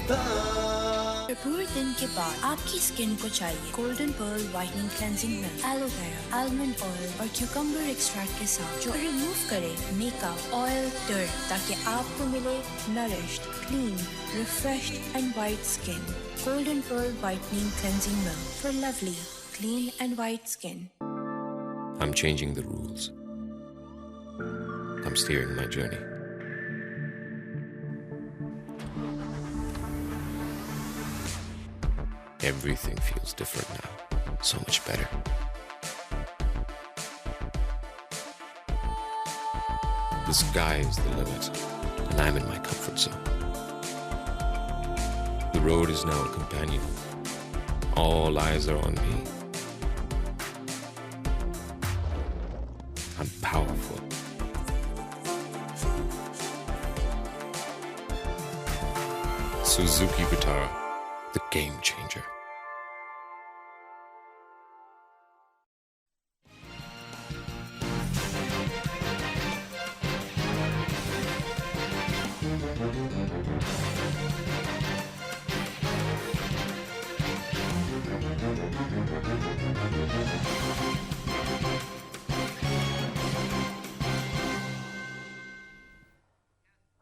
पूरे दिन के बाद आपकी स्किन को चाहिए Golden Pearl whitening cleansing milk, aloe vera, almond oil और क्यूकम्बर एक्सट्रैक्ट के साथ, जो रिमूव करे मेकअप, ऑयल, डर्ट, ताकि आपको मिले nourished, clean, refreshed and white skin. Golden Pearl whitening cleansing milk for lovely, clean and white skin. I'm changing the rules. I'm steering my journey. Everything feels different now. So much better. The sky is the limit, and I'm in my comfort zone. The road is now a companion. All eyes are on me. I'm powerful. Suzuki Vitara, the game changer.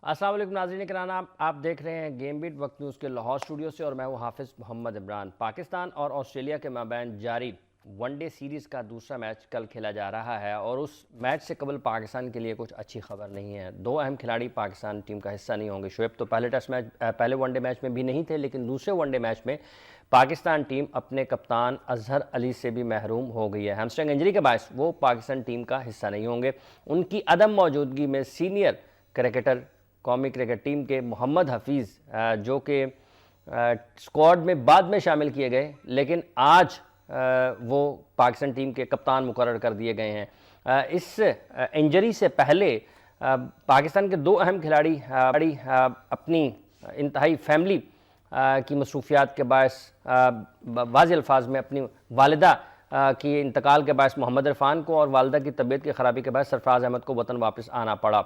अस्सलाम वालेकुम नाज़रीन किराम, आप देख रहे हैं game beat वक्त news के लाहौर स्टूडियो से और मैं हूं हाफिज़ मोहम्मद इमरान। पाकिस्तान और ऑस्ट्रेलिया के माबैन जारी वनडे सीरीज़ का दूसरा मैच कल खेला जा रहा है और उस मैच से कबल पाकिस्तान के लिए कुछ अच्छी खबर नहीं है। दो अहम खिलाड़ी पाकिस्तान टीम का हिस्सा नहीं होंगे। शुएब तो पहले वनडे मैच में भी नहीं थे, लेकिन दूसरे वनडे मैच में पाकिस्तान टीम अपने कप्तान अजहर अली से भी महरूम हो गई है। हैमस्ट्रिंग इंजरी के बायस वो पाकिस्तान टीम का हिस्सा नहीं होंगे। उनकी अदम मौजूदगी में सीनियर क्रिकेटर कौमी क्रिकेट टीम के मोहम्मद हफीज़, जो कि स्क्वाड में बाद में शामिल किए गए, लेकिन आज वो पाकिस्तान टीम के कप्तान मुकर्रर कर दिए गए हैं। इस इंजरी से पहले पाकिस्तान के दो अहम खिलाड़ी अपनी इंतहाई फैमिली की मसरूफियात के बायस वाज़ेह अल्फाज में अपनी वालिदा की इंतकाल के बायस मोहम्मद इरफान को और वालिदा की तबीयत की ख़राबी के बाद सरफराज अहमद को वतन वापस आना पड़ा।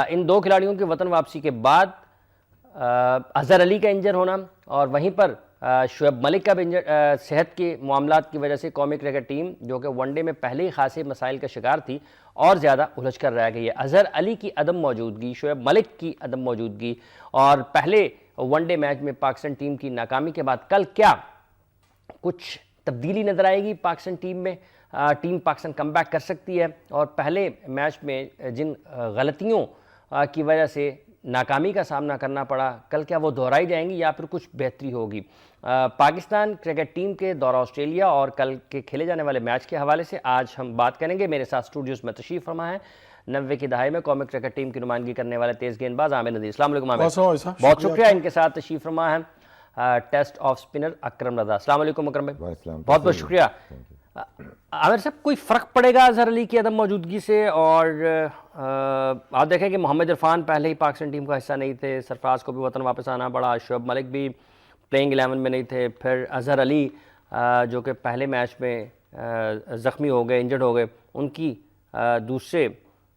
इन दो खिलाड़ियों की वतन वापसी के बाद अजहर अली का इंजर होना और वहीं पर शुएब मलिक का भी सेहत के मामलात की वजह से कौमी क्रिकेट टीम, जो कि वनडे में पहले ही खासे मसाइल का शिकार थी, और ज़्यादा उलझ कर रह गई है। अजहर अली की अदम मौजूदगी, शुएब मलिक की अदम मौजूदगी और पहले वनडे मैच में पाकिस्तान टीम की नाकामी के बाद कल क्या कुछ तब्दीली नज़र आएगी पाकिस्तान टीम में? टीम पाकिस्तान कमबैक कर सकती है और पहले मैच में जिन गलतियों की वजह से नाकामी का सामना करना पड़ा, कल क्या वो दोहराई जाएंगी या फिर कुछ बेहतरी होगी? पाकिस्तान क्रिकेट टीम के दौरा ऑस्ट्रेलिया और कल के खेले जाने वाले मैच के हवाले से आज हम बात करेंगे। मेरे साथ स्टूडियोज़ में तशरीफ़ फरमा है 90 की दहाई में कौमी क्रिकेट टीम की नुमाइंदगी करने वाले तेज़ गेंदबाज आमिर नदीर। अस्सलाम वालेकुम आमिर, बहुत शुक्रिया। इनके साथ तशरीफ़ फरमा है टेस्ट ऑफ स्पिनर अकरम रज़ा। अस्सलाम वालेकुम अकरम भाई, बहुत बहुत शुक्रिया। आमिर साहब, कोई फ़र्क पड़ेगा अजहर अली की अदम मौजूदगी से? और आप देखें कि मोहम्मद इरफान पहले ही पाकिस्तान टीम का हिस्सा नहीं थे, सरफराज को भी वतन वापस आना पड़ा, शुएब मलिक भी प्लेइंग 11 में नहीं थे, फिर अजहर अली जो कि पहले मैच में ज़ख्मी हो गए, इंजर्ड हो गए, उनकी दूसरे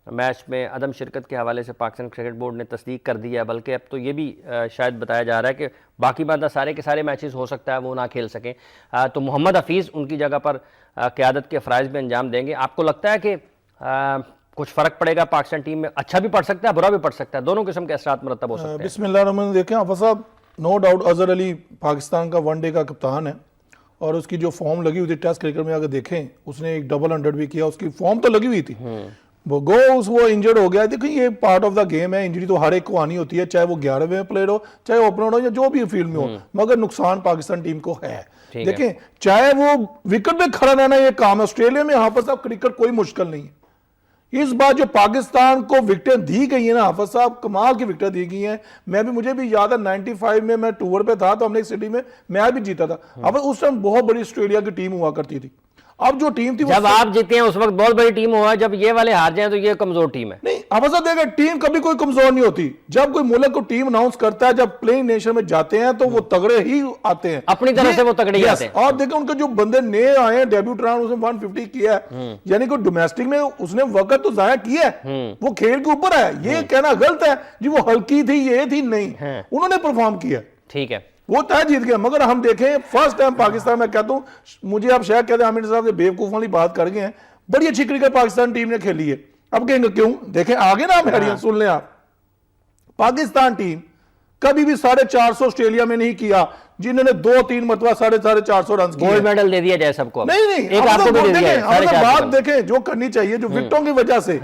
मैच में अदम शिरकत के हवाले से पाकिस्तान क्रिकेट बोर्ड ने तस्दीक कर दी है। बल्कि अब तो ये भी शायद बताया जा रहा है कि बाकी बात सारे के सारे मैचेस हो सकता है वो ना खेल सकें, तो मोहम्मद हफीज़ उनकी जगह पर क़यादत के फ़राइज़ में अंजाम देंगे। आपको लगता है कि कुछ फ़र्क पड़ेगा पाकिस्तान टीम में? अच्छा भी पड़ सकता है, बुरा भी पड़ सकता है, दोनों किस्म के असरात मरतब हो सकते हैं। बिस्मिल्लाह देखें आफा साहब, नो डाउट अजहर अली पाकिस्तान का वनडे का कप्तान है और उसकी जो फॉर्म लगी हुई थी टेस्ट क्रिकेट में, अगर देखें उसने एक डबल 100 भी किया, उसकी फॉर्म तो लगी हुई थी। वो इंजर्ड हो गया। देखिए ये पार्ट ऑफ द गेम है, इंजरी तो हर एक को आनी होती है, चाहे वो 11वें प्लेयर हो, चाहे ओपनर हो या जो भी फील्ड में हो, मगर नुकसान पाकिस्तान टीम को है। देखें चाहे वो विकेट पे खड़ा रहना ये काम है, ऑस्ट्रेलिया में हाफिज साहब क्रिकेट कोई मुश्किल नहीं है। इस बार जो पाकिस्तान को विकेटें दी गई है ना हाफिज साहब, कमाल की विकेटें दी गई हैं। मुझे भी याद है 95 में मैं टूर पे था तो हमने एक सिटी में मैच भी जीता था। अब उस टाइम बहुत बड़ी ऑस्ट्रेलिया की टीम हुआ करती थी। अब जो टीम थी जब आप जीते हैं उस वक्त बहुत बड़ी टीम हुआ, जब ये वाले हार जाए तो ये कमजोर टीम है। नहीं अब ऐसा देखा, टीम कभी कोई कमजोर नहीं होती। जब कोई मुल्क को टीम अनाउंस करता है, जब प्लेइंग नेशन में जाते हैं तो वो तगड़े ही आते हैं, अपनी तरह से वो तगड़े ही आते हैं। और देखो उनके जो बंदे नए आए हैं, डेब्यूट रन उसने 150 किया है, यानी कि डोमेस्टिक में उसने वक्त तो जाया किया है, वो खेल के ऊपर है। ये कहना गलत है जी वो हल्की थी ये थी, नहीं, उन्होंने परफॉर्म किया। ठीक है, वो तय जीत गया। मगर हम देखें फर्स्ट टाइम पाकिस्तान में, कहता हूं मुझे आप शायद कहते हैं आमिर साहब से बेवकूफ वाली बात कर गए हैं, बड़ी अच्छी क्रिकेट पाकिस्तान टीम ने खेली है। अब कहेंगे क्यों, देखें आगे ना हम सुन लें आप, पाकिस्तान टीम कभी भी 450 ऑस्ट्रेलिया में नहीं किया, जिन्होंने 2-3 मरतबा 450 रन किए। गोल्ड मेडल दे दिया जाए सबको। नहीं एक आपको भी दे दिया। बात देखें जो करनी चाहिए, जो विकेटों की वजह से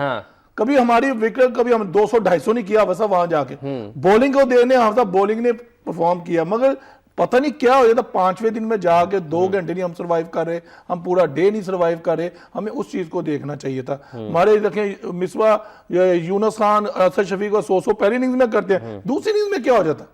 कभी हमारी विकेट, कभी हम 200-250 नहीं किया वैसा वहां जाके बॉलिंग को देने हफ्ता बॉलिंग ने परफॉर्म किया, मगर पता नहीं क्या हो जाता 5वें दिन में जाके 2 घंटे नहीं हम सर्वाइव कर रहे, हम पूरा डे नहीं सर्वाइव कर रहे। हमें उस चीज को देखना चाहिए था। हमारे देखें मिसबा यूनुस खान, असद शफीक को 100 पहली इनिंग्स में करते हैं, दूसरी इनिंग्स में क्या हो जाता,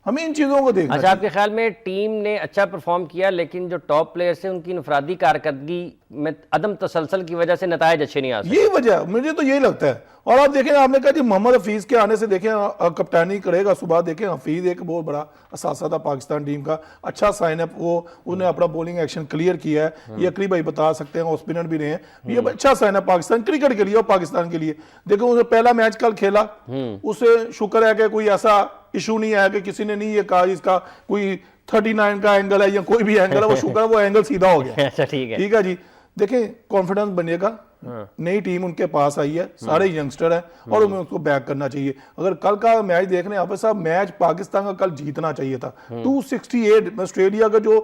हमें इन चीजों को देखना। अच्छा, आपके ख्याल में टीम ने अच्छा परफॉर्म किया, लेकिन जो टॉप प्लेयर्स हैं उनकी इनफरादी कारकर्दगी में अदम तसलसल की वजह से नतायज अच्छे नहीं आ सकते, यही वजह मुझे तो यही लगता है। और आप देखें, आपने कहा जी मोहम्मद हफीज के आने से देखें कप्तानी करेगा सुबह, देखें हफीज एक बहुत बड़ा असासा था पाकिस्तान टीम का, अच्छा साइन अप, वो उन्हें अपना बॉलिंग एक्शन क्लियर किया है, ये अकरी भाई बता सकते हैं, स्पिनर भी रहे हैं, ये अच्छा साइन अप पाकिस्तान क्रिकेट के लिए और पाकिस्तान के लिए। देखो उन्हें पहला मैच कल खेला, उसे शुक्र है कि कोई ऐसा इशू नहीं है कि किसी ने नहीं ये कहा इसका कोई 39 का एंगल है या कोई भी एंगल है, वो शुक्र है वो एंगल सीधा हो गया। अच्छा, ठीक है जी। देखें कॉन्फिडेंस बनेगा, नई टीम उनके पास आई है, सारे यंगस्टर हैं और उन्हें उसको बैक करना चाहिए। अगर कल का मैच देख रहे हैं आप साहब, मैच पाकिस्तान का कल जीतना चाहिए था। 268 ऑस्ट्रेलिया का जो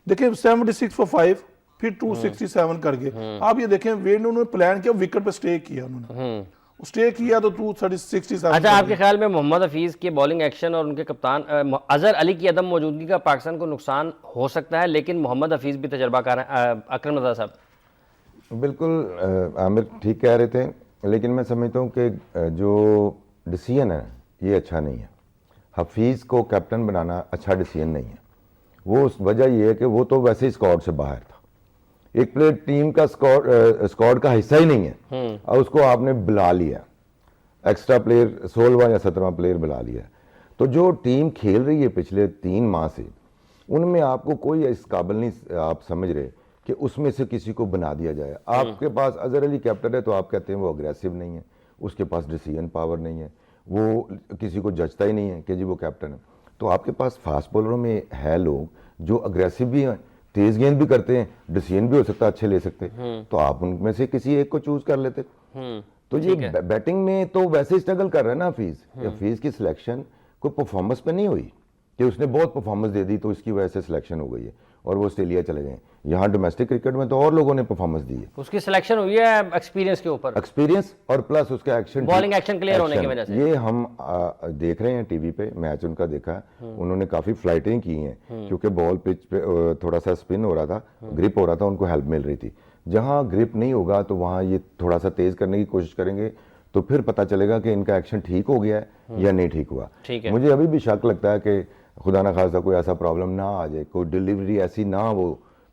देखें 76 for 5, फिर 267 करके आप ये देखें, वे उन्होंने प्लान किया, विकेट पे स्टे किया, उन्होंने स्टे किया तो 267। अच्छा, आपके ख्याल में मोहम्मद हफीज के बॉलिंग एक्शन और उनके कप्तान अजहर अली की अदम मौजूदगी का पाकिस्तान को नुकसान हो सकता है, लेकिन मोहम्मद हफीज भी तजर्बाकार हैं। अकरम रज़ा साहब। बिल्कुल आमिर ठीक कह रहे थे, लेकिन मैं समझता हूँ कि जो डिसीजन है ये अच्छा नहीं है। हफीज़ को कैप्टन बनाना अच्छा डिसीजन नहीं है। वो उस वजह ये है कि वो तो वैसे ही स्क्वाड से बाहर था, एक प्लेयर टीम का स्क्वाड का हिस्सा ही नहीं है, और उसको आपने बुला लिया, एक्स्ट्रा प्लेयर 16वां या 17वां प्लेयर बुला लिया। तो जो टीम खेल रही है पिछले 3 माह से, उनमें आपको कोई इस काबिल नहीं आप समझ रहे कि उसमें से किसी को बना दिया जाए। आपके पास अजहर अली कैप्टन है तो आप कहते हैं वो अग्रेसिव नहीं है, उसके पास डिसीजन पावर नहीं है, वो किसी को जजता ही नहीं है कि जी वो कैप्टन है। तो आपके पास फास्ट बॉलरों में है लोग जो अग्रेसिव भी हैं, तेज गेंद भी करते हैं, डिसीजन भी हो सकता है अच्छे ले सकते, तो आप उनमें से किसी एक को चूज कर लेते। तो ये बैटिंग में तो वैसे ही स्ट्रगल कर रहा है ना हफीज की सिलेक्शन कोई परफॉर्मेंस पे नहीं हुई कि उसने बहुत परफॉर्मेंस दे दी तो इसकी वजह से सिलेक्शन हो गई है और वो ऑस्ट्रेलिया चले गए। यहाँ डोमेस्टिक क्रिकेट में तो और लोगों ने परफॉर्मेंस दी है, उसकी सिलेक्शन हुई है एक्सपीरियंस के ऊपर, एक्सपीरियंस और प्लस उसका एक्शन, बॉलिंग एक्शन क्लियर होने की वजह से। ये हम देख रहे हैं टीवी पे, मैच उनका देखा, उन्होंने काफी फ्लाइटिंग की हैं क्योंकि बॉल पिच पे थोड़ा सा स्पिन हो रहा था, ग्रिप हो रहा था, उनको हेल्प मिल रही थी। जहां ग्रिप नहीं होगा तो वहां ये थोड़ा सा तेज करने की कोशिश करेंगे तो फिर पता चलेगा कि इनका एक्शन ठीक हो गया है या नहीं ठीक हुआ। मुझे अभी भी शक लगता है कि खुदा ना खासा कोई ऐसा प्रॉब्लम ना आ जाए, कोई डिलीवरी ऐसी ना वो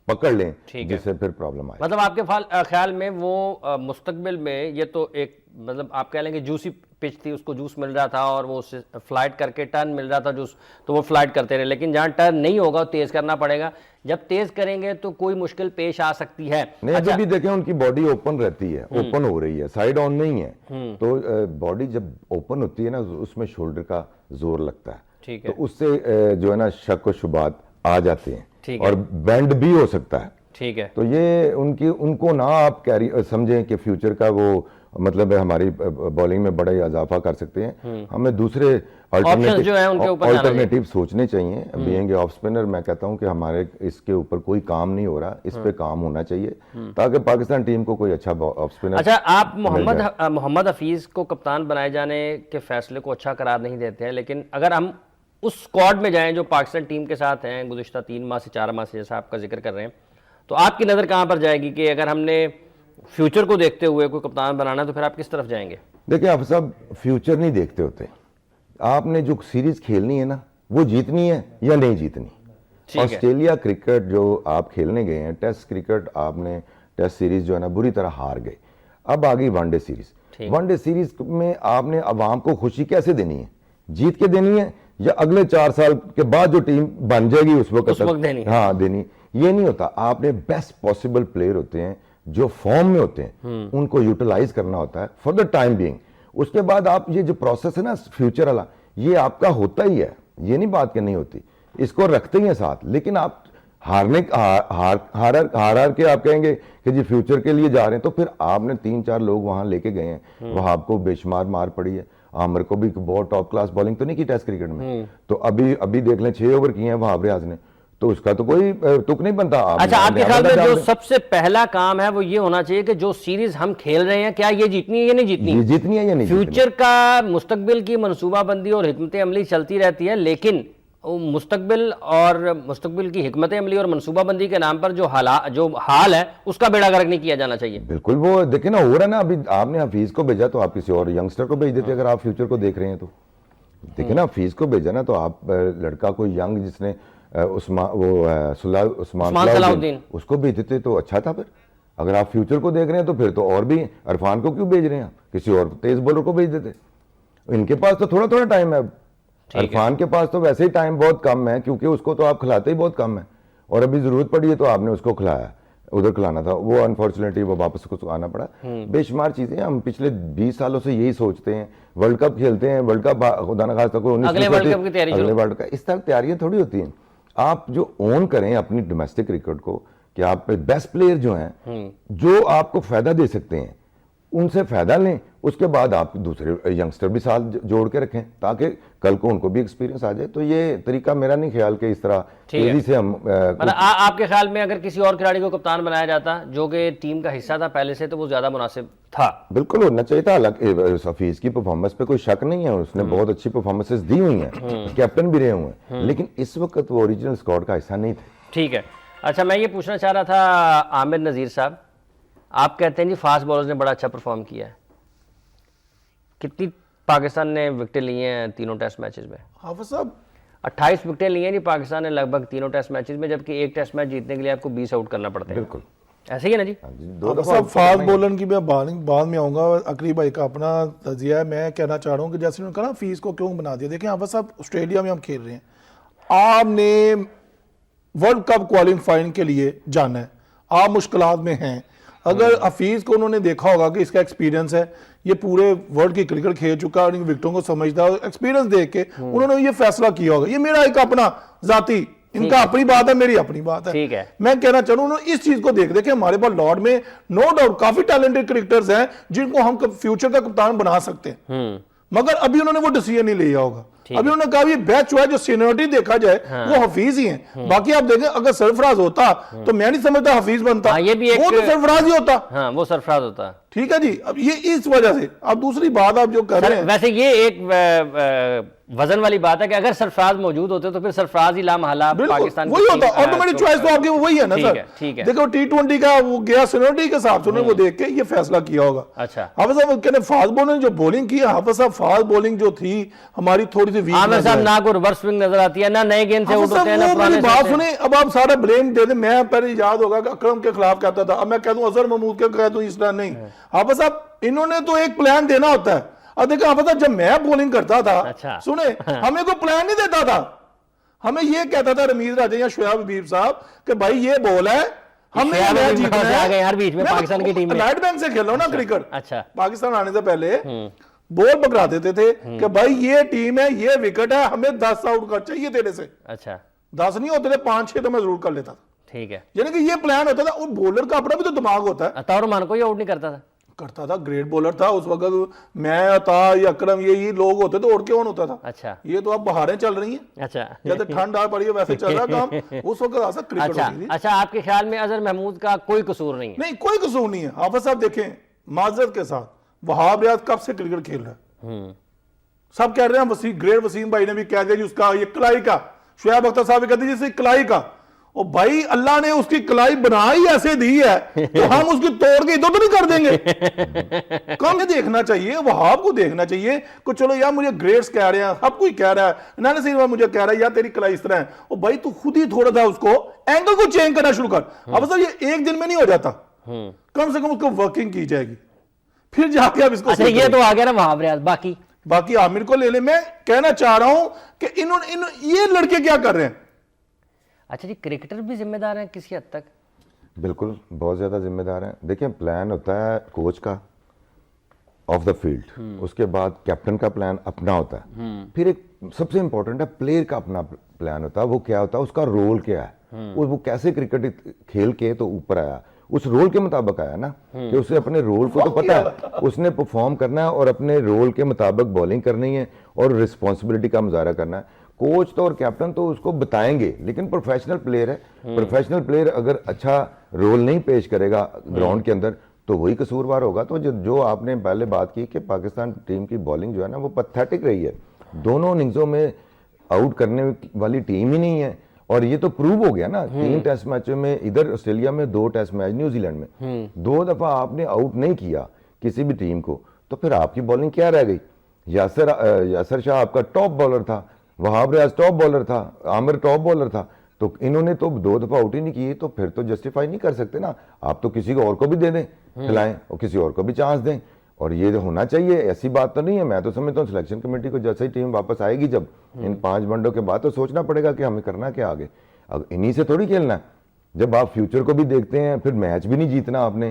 पकड़ लें जिससे फिर प्रॉब्लम आए। मतलब आपके ख्याल में वो मुस्तकबिल में ये तो एक मतलब आप कह लेंगे जूसी पिच थी, उसको जूस मिल रहा था और वो उससे फ्लाइट करके टर्न मिल रहा था जूस, तो वो फ्लाइट करते रहे, लेकिन जहाँ टर्न नहीं होगा तेज करना पड़ेगा। जब तेज करेंगे तो कोई मुश्किल पेश आ सकती है। नहीं, अच्छा, भी देखें उनकी बॉडी ओपन रहती है, ओपन हो रही है, साइड ऑन नहीं है, तो बॉडी जब ओपन होती है ना उसमें शोल्डर का जोर लगता है, तो उससे जो है ना शक व शुबात आ जाते हैं और बेंड भी हो सकता है। ठीक है, तो ये उनको ना आप कैरी समझें कि फ्यूचर का वो मतलब है हमारी बॉलिंग में बड़ा ही इजाफा कर सकते हैं। हमें दूसरे अल्टरनेटिव सोचने चाहिए। बीइंग ऑफ स्पिनर मैं कहता हूं कि हमारे इसके ऊपर कोई काम नहीं हो रहा, इस पे काम होना चाहिए ताकि पाकिस्तान टीम को कोई अच्छा ऑफ स्पिनर। अच्छा, आप मोहम्मद हफीज को कप्तान बनाए जाने के फैसले को अच्छा करार नहीं देते हैं, लेकिन अगर हम उस स्क्वाड में जाएं जो पाकिस्तान टीम के साथ हैं गुज़िश्ता 3 माह से 4 माह से जैसा आपका जिक्र कर रहे हैं, तो आपकी नज़र कहाँ पर जाएगी कि अगर हमने फ्यूचर को देखते हुए कोई कप्तान बनाना है तो फिर आप किस तरफ जाएंगे? देखिए, आप सब फ्यूचर नहीं देखते होते, आपने जो सीरीज खेलनी है ना वो जीतनी है या नहीं जीतनी। ऑस्ट्रेलिया क्रिकेट जो आप खेलने गए हैं, टेस्ट क्रिकेट, आपने टेस्ट सीरीज जो है ना बुरी तरह हार गए, अब आ गई वनडे सीरीज। वनडे सीरीज में आपने अवाम को खुशी कैसे देनी है? जीत के देनी है या अगले 4 साल के बाद जो टीम बन जाएगी उस वक्त देनी? हाँ, देनी। ये नहीं होता, आपने बेस्ट पॉसिबल प्लेयर होते हैं जो फॉर्म में होते हैं उनको यूटिलाइज करना होता है फॉर द टाइम बीइंग। उसके बाद आप ये जो प्रोसेस है ना फ्यूचर वाला, ये आपका होता ही है, ये नहीं बात कि नहीं होती, इसको रखते ही हैं साथ, लेकिन आप हार के आप कहेंगे कि जी फ्यूचर के लिए जा रहे हैं, तो फिर आपने 3-4 लोग वहां लेके गए हैं, वहां आपको बेशुमार मार पड़ी है। आमिर को भी बहुत टॉप क्लास बॉलिंग तो नहीं की टेस्ट क्रिकेट में, तो अभी देख लें 6 ओवर किए हैं वहाब रियाज ने, तो उसका तो कोई तुक नहीं बनता। अच्छा, आपके ख्याल में जो सबसे पहला काम है वो ये होना चाहिए कि जो सीरीज हम खेल रहे हैं, क्या ये जीतनी है या नहीं जीतनी, ये जीतनी है या नहीं, फ्यूचर का मुस्तकबिल की मनसूबाबंदी और हिकमत अमली चलती रहती है, लेकिन मुस्तकबिल की हिकमत अमली और मनसूबाबंदी के नाम पर जो हाल है उसका बेड़ा गर्क नहीं किया जाना चाहिए। बिल्कुल, वो देखे ना हो रहा है ना, अभी आपने हफीज को भेजा तो आप किसी और यंगस्टर को भेज देते अगर आप फ्यूचर को देख रहे हैं तो। देखे ना, हफीज को भेजा ना तो आप लड़का कोई यंग जिसने उस्मान सलाउद्दीन उसको भेज देते तो अच्छा था। फिर अगर आप फ्यूचर को देख रहे हैं तो फिर तो और भी, इरफान को क्यों भेज रहे हैं, किसी और तेज बॉलर को भेज देते। इनके पास तो थोड़ा थोड़ा टाइम है, इरफान के पास तो वैसे ही टाइम बहुत कम है, क्योंकि उसको तो आप खिलाते ही बहुत कम है, और अभी जरूरत पड़ी है तो आपने उसको खिलाया, उधर खिलाना था, वो अनफॉर्चुनेटली वो वापस उसको आना पड़ा। बेशुमार चीजें हम पिछले 20 सालों से यही सोचते हैं, वर्ल्ड कप खेलते हैं, वर्ल्ड कप खुदा न खास्ता कोई अगले वर्ल्ड कप की तैयारी, अगले वर्ल्ड कप, इस तरह तैयारियां थोड़ी होती हैं। आप जो ओन करें अपनी डोमेस्टिक क्रिकेट को, कि आप बेस्ट प्लेयर जो हैं जो आपको फायदा दे सकते हैं उनसे फायदा लें, उसके बाद आप दूसरे यंगस्टर भी साथ जोड़ के रखें ताकि कल को उनको भी एक्सपीरियंस आ जाए। तो ये तरीका मेरा नहीं ख्याल कि इस तरह तेजी से हम आपके ख्याल में अगर किसी और खिलाड़ी को कप्तान बनाया जाता जो कि टीम का हिस्सा था पहले से, तो वो ज्यादा मुनासिब था। बिल्कुल होना चाहिए था। हफीज की परफॉर्मेंस पे कोई शक नहीं है, उसने बहुत अच्छी परफॉर्मेंसेस दी हुई हैं, कैप्टन भी रहे हुए हैं, लेकिन इस वक्त वो ओरिजिनल स्क्वाड का हिस्सा नहीं थे। ठीक है, अच्छा मैं ये पूछना चाह रहा था आमिर नज़ीर साहब, आप कहते हैं जी फास्ट बॉलर्स ने बड़ा अच्छा परफॉर्म किया है, कितनी पाकिस्तान ने विकेटें ली हैं तीनों टेस्ट मैचेस में? हाफिज साहब 28 विकेटें ली हैं जी पाकिस्तान ने लगभग तीनों टेस्ट मैचेस में, जबकि एक टेस्ट मैच जीतने के लिए आपको 20 आउट करना पड़ता है। बिल्कुल ऐसे ही है ना जी? सब फास्ट बॉलर की मैं बाद में आऊंगा, अकरीब भाई का अपना तजिया है। मैं कहना चाह रहा हूँ कि जैसे उन्होंने कहा ना फीस को क्यों बना दिया, देखिए हाफिज साहब ऑस्ट्रेलिया में हम खेल रहे हैं, आपने वर्ल्ड कप क्वालिफाइंग के लिए जाना है, आप मुश्किलात में हैं। अगर हफीज को उन्होंने देखा होगा कि इसका एक्सपीरियंस है, ये पूरे वर्ल्ड की क्रिकेट खेल चुका है और इन विकेटों को समझता है, एक्सपीरियंस देख के उन्होंने ये फैसला किया होगा। ये मेरा एक अपना जाती, इनका अपनी बात है, मेरी अपनी बात है। ठीक है, मैं कहना चाह रहा हूं उन्होंने इस चीज को देख हमारे पास लॉर्ड में नो डाउट काफी टैलेंटेड क्रिकेटर्स हैं जिनको हम फ्यूचर का कप्तान बना सकते हैं, मगर अभी उन्होंने वो डिसीजन नहीं लिया होगा। अभी उन्होंने कहा ये बेस्ट हुआ है, जो सीनियरिटी देखा जाए वो हफीज ही है। बाकी आप देखें अगर सरफराज होता तो मैं नहीं समझता हफीज बनता, ये भी वो तो सरफराज ही होता। हाँ, वो सरफराज होता। ठीक है जी, अब ये इस वजह से। अब दूसरी बात आप जो कर रहे हैं, वैसे ये एक वजन वाली बात है कि अगर सरफराज मौजूद होते तो फिर सरफराज ही लामहला पाकिस्तान वही होता। ऑटोमेटिक चॉइस तो आपकी वही है ना सर। ठीक है, देखो T20 का वो गया सीनियरिटी के हिसाब से उन्होंने वो देख के ये फैसला किया होगा। अच्छा, हाफिज साहब कहने फास्ट बॉलिंग जो बॉलिंग की, हाफिज साहब फास्ट बॉलिंग जो थी हमारी थोड़ी सी वीक है, ना कोई रिवर्स स्विंग नजर आती है, ना नए गेंद से उड़ते हैं, ना पुराने से। बात सुने, अब आप सारा ब्लेम दे दें। मैं पहले याद होगा कि अकरम के खिलाफ कहता था, अब मैं कह दूं अजहर महमूद के कह दूं इस तरह नहीं। हाफिज साहब इन्होंने तो एक प्लान देना होता है। अब देखो हाफिज साहब जब मैं बॉलिंग करता था, अच्छा, सुने हमें कोई प्लान नहीं देता था, हमें ये कहता था रमीज राजा या शोएब हबीब साहब कि भाई ये बॉल है, हमने मैच जीतना है। यार बीच में पाकिस्तान की टीम में राइट बैंक से खेल रहा हूं ना क्रिकेट। अच्छा, पाकिस्तान आने से पहले बॉल पकड़ा देते थे कि भाई ये टीम है, ये विकेट है, हमें 10 आउट कर चाहिए तेरे से। अच्छा, 10 नहीं होते थे, 5-6 तो मैं जरूर कर लेता था। ठीक है, यानी कि ये प्लान होता था। और बॉलर का अपना भी तो दिमाग होता है। अताउर मान को ये आउट नहीं करता था, ग्रेट बॉलर था उस वक्त। मैं अता या अकरम ये लोग होते तो और कौन होता था। अच्छा, ये तो अब बहारें चल रही हैं। अच्छा, जैसे ठंड आ पड़ी है वैसे चल रहा काम। उस वक्त ऐसा क्रिकेट होती थी। अच्छा, आपके ख्याल में अजहर महमूद का कोई कसूर नहीं है? नहीं, कोई कसूर नहीं है। हाफिज साहब देखें, माजरत के साथ वहाब रियाज कब से क्रिकेट खेल रहा है, सब कह रहे हैं। ग्रेट वसीम भाई ने भी कह दिया जी उसका ये कलाई का, शोएब अख्तर साहब भी कहते हैं कलाई का। और भाई अल्लाह ने उसकी कलाई बना ही ऐसे दी है तो हम उसकी तोड़ के इधर तो नहीं कर देंगे। कम ये देखना चाहिए, वहाब को देखना चाहिए कि चलो यार मुझे ग्रेड्स कह रहे हैं, सब कोई कह रहा है, नाना सिंह मुझे कह रहा है यार तेरी कलाई इस तरह है। और भाई तू खुद ही थोड़ा सा उसको एंगल को चेंज करना शुरू कर। अब सर ये एक दिन में नहीं हो जाता, कम से कम उसको वर्किंग की जाएगी, फिर जाके अब इसको। अच्छा, ये तो आ गया ना वहाब रियाज। बाकी आमिर को ले ले। मैं कहना चाह रहा हूं कि इन्होंने ये लड़के क्या कर रहे हैं। अच्छा जी, क्रिकेटर भी जिम्मेदार हैं किसी हद तक? बिल्कुल, बहुत ज्यादा जिम्मेदार हैं। देखिए प्लान होता है कोच का, ऑफ द फील्ड, उसके बाद कैप्टन का प्लान अपना होता है, फिर एक सबसे इंपॉर्टेंट है प्लेयर का अपना प्लान होता है। वो क्या होता है, उसका रोल क्या है, वो कैसे क्रिकेट खेल के तो ऊपर आया, उस रोल के मुताबिक आया ना, कि उसे अपने रोल को तो पता है, उसने परफॉर्म करना है और अपने रोल के मुताबिक बॉलिंग करनी है और रिस्पॉन्सिबिलिटी का मुजाहरा करना है। कोच तो और कैप्टन तो उसको बताएंगे, लेकिन प्रोफेशनल प्लेयर है, प्रोफेशनल प्लेयर अगर अच्छा रोल नहीं पेश करेगा ग्राउंड के अंदर तो वही कसूरवार होगा। तो जो आपने पहले बात की कि पाकिस्तान टीम की बॉलिंग जो है ना वो पैथेटिक रही है, दोनों इनिंग्सों में आउट करने वाली टीम ही नहीं है। और ये तो प्रूव हो गया ना, 3 टेस्ट मैचों में, इधर ऑस्ट्रेलिया में 2 टेस्ट मैच, न्यूजीलैंड में 2 दफा आपने आउट नहीं किया किसी भी टीम को, तो फिर आपकी बॉलिंग क्या रह गई? यासर शाह आपका टॉप बॉलर था, वहाब रियाज टॉप बॉलर था, आमिर टॉप बॉलर था, तो इन्होंने तो 2 दफा आउट ही नहीं किए, तो फिर तो जस्टिफाई नहीं कर सकते ना। आप तो किसी को और को भी दे दें, खिलाएं और किसी और को भी चांस दें, और ये होना चाहिए। ऐसी बात तो नहीं है। मैं तो समझता हूँ सिलेक्शन कमेटी को जैसे ही टीम वापस आएगी जब इन 5 वनडे के बाद, तो सोचना पड़ेगा कि हमें करना क्या आगे। अब इन्हीं से थोड़ी खेलना है। जब आप फ्यूचर को भी देखते हैं, फिर मैच भी नहीं जीतना आपने,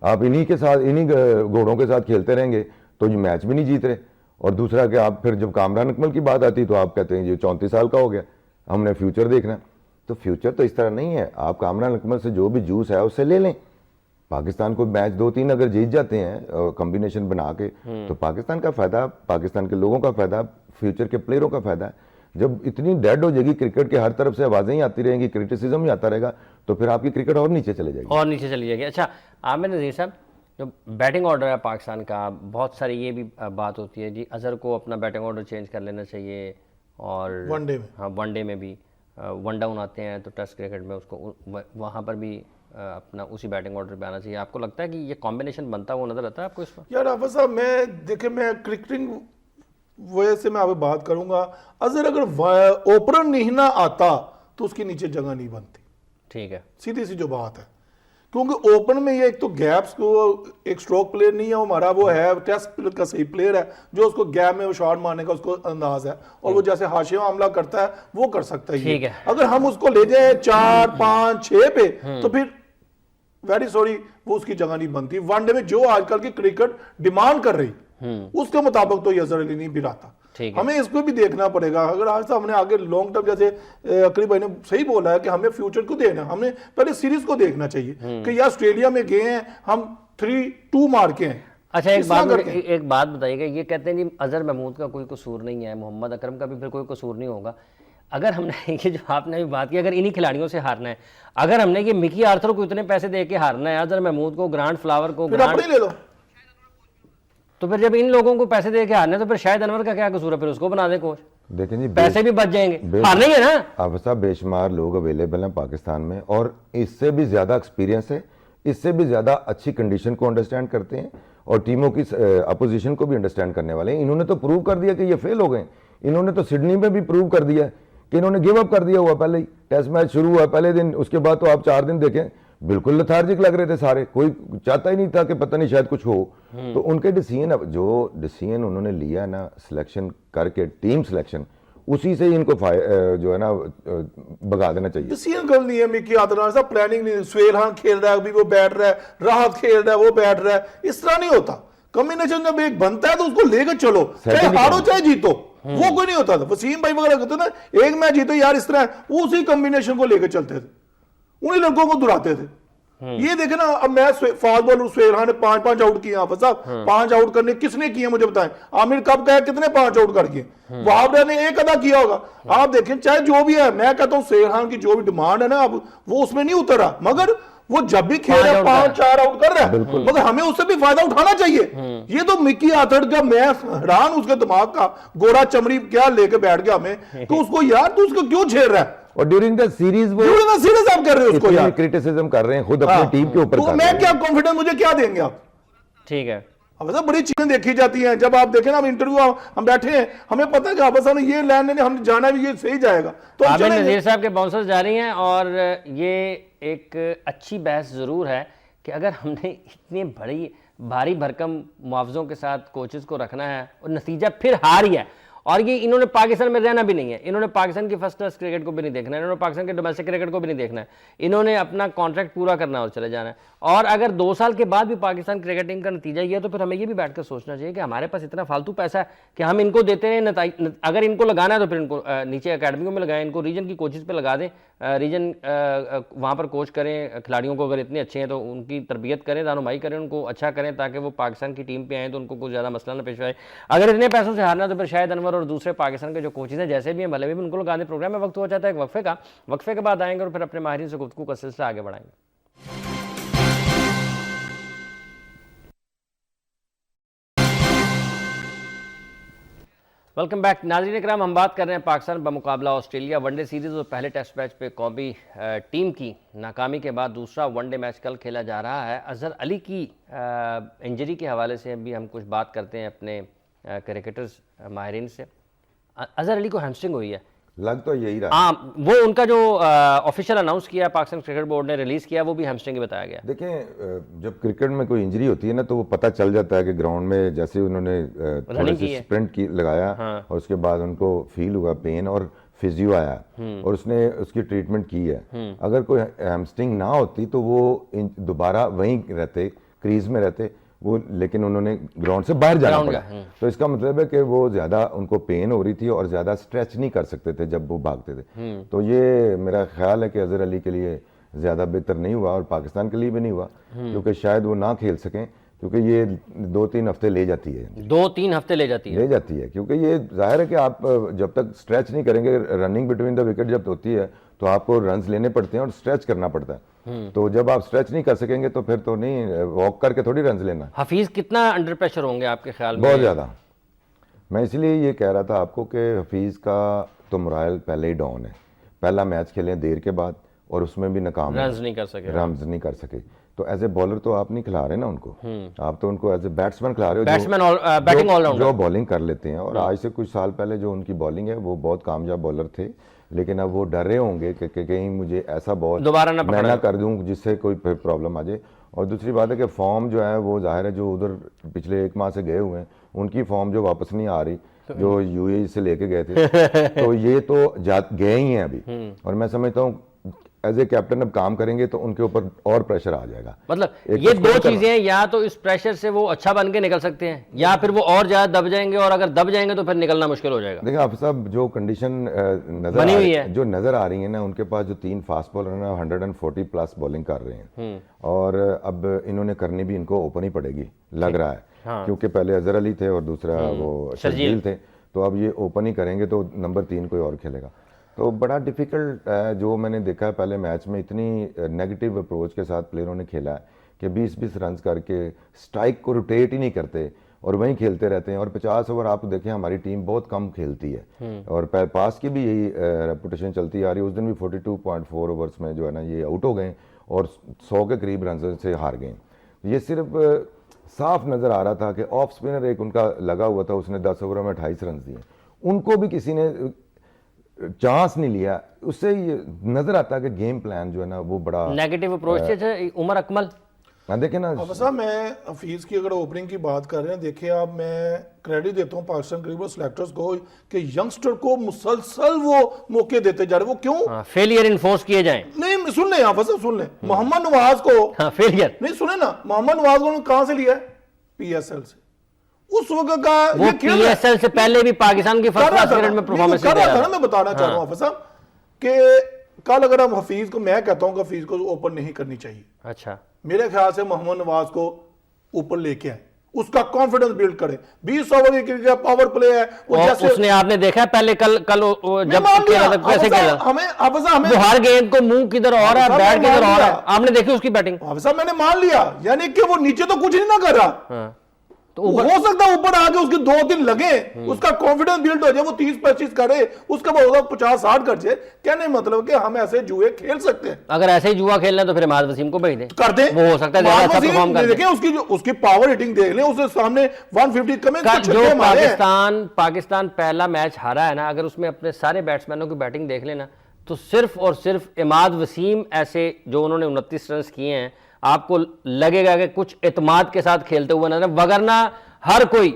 आप इन्हीं के साथ, इन्हीं घोड़ों के साथ खेलते रहेंगे तो ये मैच भी नहीं जीत रहे। और दूसरा कि आप फिर जब कामरान अकमल की बात आती तो आप कहते हैं ये 34 साल का हो गया, हमने फ्यूचर देखना है। तो फ्यूचर तो इस तरह नहीं है। आप कामरान अकमल से जो भी जूस है उससे ले लें। पाकिस्तान को मैच 2-3 अगर जीत जाते हैं कॉम्बिनेशन बना के, तो पाकिस्तान का फायदा, पाकिस्तान के लोगों का फायदा, फ्यूचर के प्लेयरों का फायदा है। जब इतनी डेड हो जाएगी, क्रिकेट के हर तरफ से आवाजें ही आती रहेंगी, क्रिटिसिज्म ही आता रहेगा, तो फिर आपकी क्रिकेट और नीचे चले जाएगी, और नीचे चली जाएगी। अच्छा आमिर नज़ीर साहब, जो बैटिंग ऑर्डर है पाकिस्तान का, बहुत सारी ये भी बात होती है जी, अजहर को अपना बैटिंग ऑर्डर चेंज कर लेना चाहिए, और वनडे में, हाँ वनडे में भी 1 डाउन आते हैं तो टेस्ट क्रिकेट में उसको वहाँ पर भी अपना उसी बैटिंग ऑर्डर पे आना चाहिए। आपको लगता है कि ये कॉम्बिनेशन बनता हुआ नजर आता है आपको इस पर? यार हाफिज साहब, मैं क्रिकेटिंग वजह से मैं आपसे बात करूंगा, अजहर अगर ओपनर नहीं ना आता तो उसके नीचे जगह नहीं बनती। ठीक है, सीधी सी जो बात है, क्योंकि ओपन में ये एक तो गैप्स को, एक स्ट्रोक प्लेयर नहीं है वो हमारा, वो है टेस्ट प्लेयर का सही प्लेयर है, जो उसको गैप में वो शॉट मारने का उसको अंदाज है, और वो जैसे हाशिया हमला करता है वो कर सकता है। ठीक है, अगर हम उसको ले जाए 4, 5, 6 पे तो फिर वेरी सॉरी वो उसकी जगह नहीं बनती। वनडे में जो आजकल की क्रिकेट डिमांड कर रही उसके मुताबिक तो ये अजहर अली नहीं भी रहता। हमें इसको भी देखना पड़ेगा। अगर आज हमने आगे लॉन्ग टर्म, जैसे अकली भाई ने सही बोला है कि हमें फ्यूचर को देना, हमने पहले सीरीज को देखना चाहिए कि यार ऑस्ट्रेलिया में गए हैं हम 3-2 मार के हैं। अच्छा एक बात बताइएगा, ये कहते हैं जी अजहर महमूद का कोई कसूर नहीं है, मोहम्मद अकरम का भी फिर कोई कसूर नहीं होगा। अगर हमने ये जो आपने भी बात की, अगर इन्हीं खिलाड़ियों से हारना है, अगर हमने ये मिकी आर्थर को इतने पैसे दे के हारना है, अजहर महमूद को, ग्रांट फ्लावर को, ले लो, तो फिर जब इन लोगों को पैसे दे के हारने तो फिर शायद अनवर का क्या कसूर है? फिर उसको बना दे कोच। देखें जी, पैसे भी बच जाएंगे, हारना ही है ना। अब साहब बेशुमार लोग अवेलेबल हैं पाकिस्तान में, और इससे भी ज्यादा एक्सपीरियंस है, इससे भी ज्यादा अच्छी कंडीशन को अंडरस्टैंड करते हैं, और टीमों की अपोजिशन को भी अंडरस्टैंड करने वाले हैं। इन्होंने तो प्रूव कर दिया कि ये फेल हो गए। इन्होंने तो सिडनी में भी प्रूव कर दिया कि इन्होंने गिव अप कर दिया हुआ पहले ही। टेस्ट मैच शुरू हुआ पहले दिन, उसके बाद तो आप 4 दिन देखें बिल्कुल लेथार्जिक लग रहे थे सारे, कोई चाहता ही नहीं था कि पता नहीं शायद कुछ हो। तो उनके डिसीजन, जो डिसीजन उन्होंने लिया ना सिलेक्शन करके, टीम सिलेक्शन, उसी से ही इनको जो है ना भगा देना चाहिए। डिसीजन कर लिए मिकी आर्थर साहब, प्लानिंग नहीं। सुहेल खान खेल रहा है, अभी वो बैठ रहा है, राहत खेल रहा है, वो बैठ रहा है, इस तरह नहीं होता। कॉम्बिनेशन जब एक बनता है तो उसको लेकर चलो, चाहे हारो चाहे जीतो, वो कोई नहीं होता था। वसीम भाई वगैरह कहते ना एक मैच जीतो यार, इस तरह वो उसी कॉम्बिनेशन को लेकर चलते थे, उन्हीं लड़कों को दुराते थे। ये देखे ना, अब मैं फास्ट बॉलर सुहेल खान ने 5-5 आउट किए आप साहब, 5 आउट करने किसने किए मुझे बताएं? आमिर कब कहे कितने 5 आउट कर किए? वहाब ने एक अदा किया होगा। आप देखें चाहे जो भी है, मैं कहता हूं सुहेल खान की जो भी डिमांड है ना, अब वो उसमें नहीं उतरा, मगर वो जब भी खेल रहा है 5-4 आउट कर रहा है, मगर हमें उससे भी फायदा उठाना चाहिए। ये तो मिकी आर्थर का, मैं हैरान उसके दिमाग का, गोरा चमड़ी क्या लेके बैठ गया हमें, तो उसको यार तू उसको क्यों छेड़ रहा है? और ड्यूरिंग द सीरीज आप कर रहे हो उसको यार, क्रिटिसिज्म कर रहे हैं खुद अपनी टीम के ऊपर। तो मैं क्या कॉन्फिडेंस, मुझे क्या देंगे आप? ठीक है, अब ऐसा बड़ी चीजें देखी जाती हैं। जब आप देखें ना, हम इंटरव्यू हम बैठे हैं, हमें पता है कि आपस में ये लैंड ने हम जाना भी, ये सही जाएगा तो आमिर नज़ीर साहब के बाउंसर्स जारी हैं। और ये एक अच्छी बहस जरूर है कि अगर हमने इतनी बड़ी भारी भरकम मुआवजों के साथ कोचेस को रखना है और नतीजा फिर हार ही है, और ये इन्होंने पाकिस्तान में रहना भी नहीं है, इन्होंने पाकिस्तान की फर्स्ट क्लास क्रिकेट को भी नहीं देखना है, इन्होंने पाकिस्तान के डोमेस्टिक क्रिकेट को भी नहीं देखना है, इन्होंने अपना कॉन्ट्रैक्ट पूरा करना और चले जाना है। और अगर 2 साल के बाद भी पाकिस्तान क्रिकेट टीम का नतीजा ये है तो फिर हमें ये भी बैठकर सोचना चाहिए कि हमारे पास इतना फालतू पैसा है कि हम इनको देते हैं, अगर इनको लगाना है तो फिर इनको नीचे अकेडमियों में लगाएं, इनको रीजन की कोचेज पे लगा दें, रीजन वहाँ पर कोच करें खिलाड़ियों को, अगर इतने अच्छे हैं तो उनकी तरबियत करें, दानुमाई करें, उनको अच्छा करें ताकि वो पाकिस्तान की टीम पे आए तो उनको कुछ ज़्यादा मसला ना पेश आए। अगर इतने पैसों से हारना तो फिर शायद अनवर और दूसरे पाकिस्तान के जो कोचेज हैं जैसे भी हैं भले भी उनको लगा दें। प्रोग्राम में वक्त हो जाता है एक वक्फे का, वक्फे के बाद आएंगे और फिर अपने माहिरीन से गुफ्तगू का सिलसिला आगे बढ़ाएंगे। वेलकम बैक नाज़रीन इकराम, हम बात कर रहे हैं पाकिस्तान बमुकाबला ऑस्ट्रेलिया वनडे सीरीज़ और पहले टेस्ट मैच पे कौमी टीम की नाकामी के बाद दूसरा वनडे मैच कल खेला जा रहा है। अजहर अली की इंजरी के हवाले से भी हम कुछ बात करते हैं अपने क्रिकेटर्स माहिरीन से। अजहर अली को हैमस्ट्रिंग हुई है, लग तो यही रहा। हाँ, वो उनका जो ऑफिशियल अनाउंस किया पाकिस्तान क्रिकेट बोर्ड ने रिलीज किया वो भी हैमस्ट्रिंग ही बताया गया। देखें, जब क्रिकेट में कोई इंजरी होती है ना तो वो पता चल जाता है कि ग्राउंड में जैसे उन्होंने थोड़ी सी स्प्रिंट की लगाया, हाँ। और उसके बाद उनको फील हुआ पेन और फिजियो आया और उसने उसकी ट्रीटमेंट की है। अगर कोई हैमस्ट्रिंग ना होती तो वो दोबारा वहीं रहते, क्रीज में रहते वो, लेकिन उन्होंने ग्राउंड से बाहर जाना पड़ा। तो इसका मतलब है कि वो ज्यादा उनको पेन हो रही थी और ज्यादा स्ट्रेच नहीं कर सकते थे जब वो भागते थे। तो ये मेरा ख्याल है कि अजहर अली के लिए ज्यादा बेहतर नहीं हुआ और पाकिस्तान के लिए भी नहीं हुआ, क्योंकि शायद वो ना खेल सकें, क्योंकि ये 2-3 हफ्ते ले जाती है, 2-3 हफ्ते ले जाती है, क्योंकि ये जाहिर है कि आप जब तक स्ट्रेच नहीं करेंगे, रनिंग बिटवीन द विकेट जब होती है तो आपको रन्स लेने पड़ते हैं और स्ट्रेच करना पड़ता है। तो जब आप स्ट्रेच नहीं कर सकेंगे तो फिर तो नहीं, वॉक करके थोड़ी रन्स लेना। हफीज कितना अंडर प्रेशर होंगे आपके ख्याल में? बहुत ज्यादा। मैं इसलिए ये कह रहा था आपको कि हफीज का तो मोराल पहले ही डाउन है। पहला मैच खेले देर के बाद और उसमें भी नाकाम, रन्स नहीं कर सके। तो एज ए बॉलर तो आप नहीं खिला रहे ना उनको, आप तो उनको एज ए बैट्समैन खिला रहे हो, बैटिंग ऑलराउंडर जो बॉलिंग कर लेते हैं। और आज से कुछ साल पहले जो उनकी बॉलिंग है वो बहुत कामयाब बॉलर थे, लेकिन अब वो डर रहे होंगे कि कहीं मुझे ऐसा बॉल दोबारा मैं ना कर दूं जिससे कोई प्रॉब्लम आ जाए। और दूसरी बात है कि फॉर्म जो है वो जाहिर है जो उधर पिछले 1 माह से गए हुए हैं उनकी फॉर्म जो वापस नहीं आ रही, जो यूएई से लेके गए थे तो ये तो गए ही हैं अभी। और मैं समझता हूँ एज ए कैप्टन अब काम करेंगे तो उनके ऊपर और प्रेशर आ जाएगा। मतलब ये 2 चीजें, या तो इस प्रेशर से वो अच्छा बन के निकल सकते हैं या फिर वो और ज्यादा दब जाएंगे, और अगर दब जाएंगे तो फिर निकलना मुश्किल हो जाएगा। देखिए आप सब जो कंडीशन नजर आ रही है ना, उनके पास जो 3 फास्ट बॉलर है ना 140+ बॉलिंग कर रहे हैं, और अब इन्होंने करनी भी इनको ओपन ही पड़ेगी लग रहा है। हाँ। क्योंकि पहले अजहर अली थे और दूसरा वो शर्जील थे, तो अब ये ओपन ही करेंगे तो नंबर 3 कोई और खेलेगा। तो बड़ा डिफिकल्ट है जो मैंने देखा है पहले मैच में, इतनी नेगेटिव अप्रोच के साथ प्लेयरों ने खेला है कि 20-20 रन करके स्ट्राइक को रोटेट ही नहीं करते और वहीं खेलते रहते हैं। और 50 ओवर आप देखें हमारी टीम बहुत कम खेलती है और पास की भी यही रेपुटेशन चलती आ रही है। उस दिन भी 42.4 ओवर्स में जो है ना ये आउट हो गए और 100 के करीब रन से हार गए। ये सिर्फ साफ नजर आ रहा था कि ऑफ स्पिनर एक उनका लगा हुआ था, उसने 10 ओवर में 28 रन दिए, उनको भी किसी ने चांस नहीं लिया। उससे ये नजर आता है कि गेम प्लान जो है ना वो बड़ा नेगेटिव अप्रोच से। उमर अकमल देखे ना, साहब मैं हफीज की अगर ओपनिंग की बात कर रहे हैं, देखिए आप, मैं क्रेडिट देता हूं पाकिस्तान क्रिकेट सिलेक्टर्स को कि यंगस्टर को मुसलसल वो मौके देते जा रहे। वो क्यों फेलियर इन्फोर्स किए जाएं? नहीं सुन लें आप, सुन लें मोहम्मद नवाज को फेलियर नहीं, सुने ना, मोहम्मद नवाज को कहां से लिया है? PSL से। उस वक्त का वो PSL से पहले भी पाकिस्तान की फर्स्ट क्लास क्रिकेट में परफॉर्मेंस कर रहा था ना। मैं बताना चाह रहा हूं साहब कि कल अगर हम हफीज को, मैं कहता हूं कि हफीज को ओपन नहीं करनी चाहिए। अच्छा, मेरे ख्याल से मोहम्मद नवाज को ऊपर लेके आए, उसका कॉन्फिडेंस बिल्ड करे। 20 ओवर की पावर प्ले है वो, जैसे उसने आपने देखा है पहले कल जब कैसे खेला, हमें हर गेंद को मुंह किधर और है, बैट किधर और है, आपने देखी उसकी बैटिंग? मैंने मान लिया, यानी कि वो नीचे तो कुछ नहीं ना कर रहा, तो हो सकता है ऊपर आके उसके 2 दिन लगे, उसका कॉन्फिडेंस बिल्ड हो जाए, वो 30-25 करे, उसके बाद 50-60 कर जाए। कहने मतलब कि हम ऐसे जुए खेल सकते हैं। अगर ऐसे ही जुआ खेलना है तो फिर इमाद वसीम को भेज दें, कर दें, वो हो सकता है ज्यादा अच्छा परफॉर्म कर। देखें उसकी पावर हिटिंग देख लें, उसके सामने 150 कम जो पाकिस्तान पहला मैच हारा है ना, अगर उसमें अपने सारे बैट्समैनों की बैटिंग देख लेना तो सिर्फ और सिर्फ इमाद वसीम ऐसे जो उन्होंने 29 रन किए हैं, आपको लगेगा कि कुछ इत्माद के साथ खेलते हुए नजर, वगरना हर कोई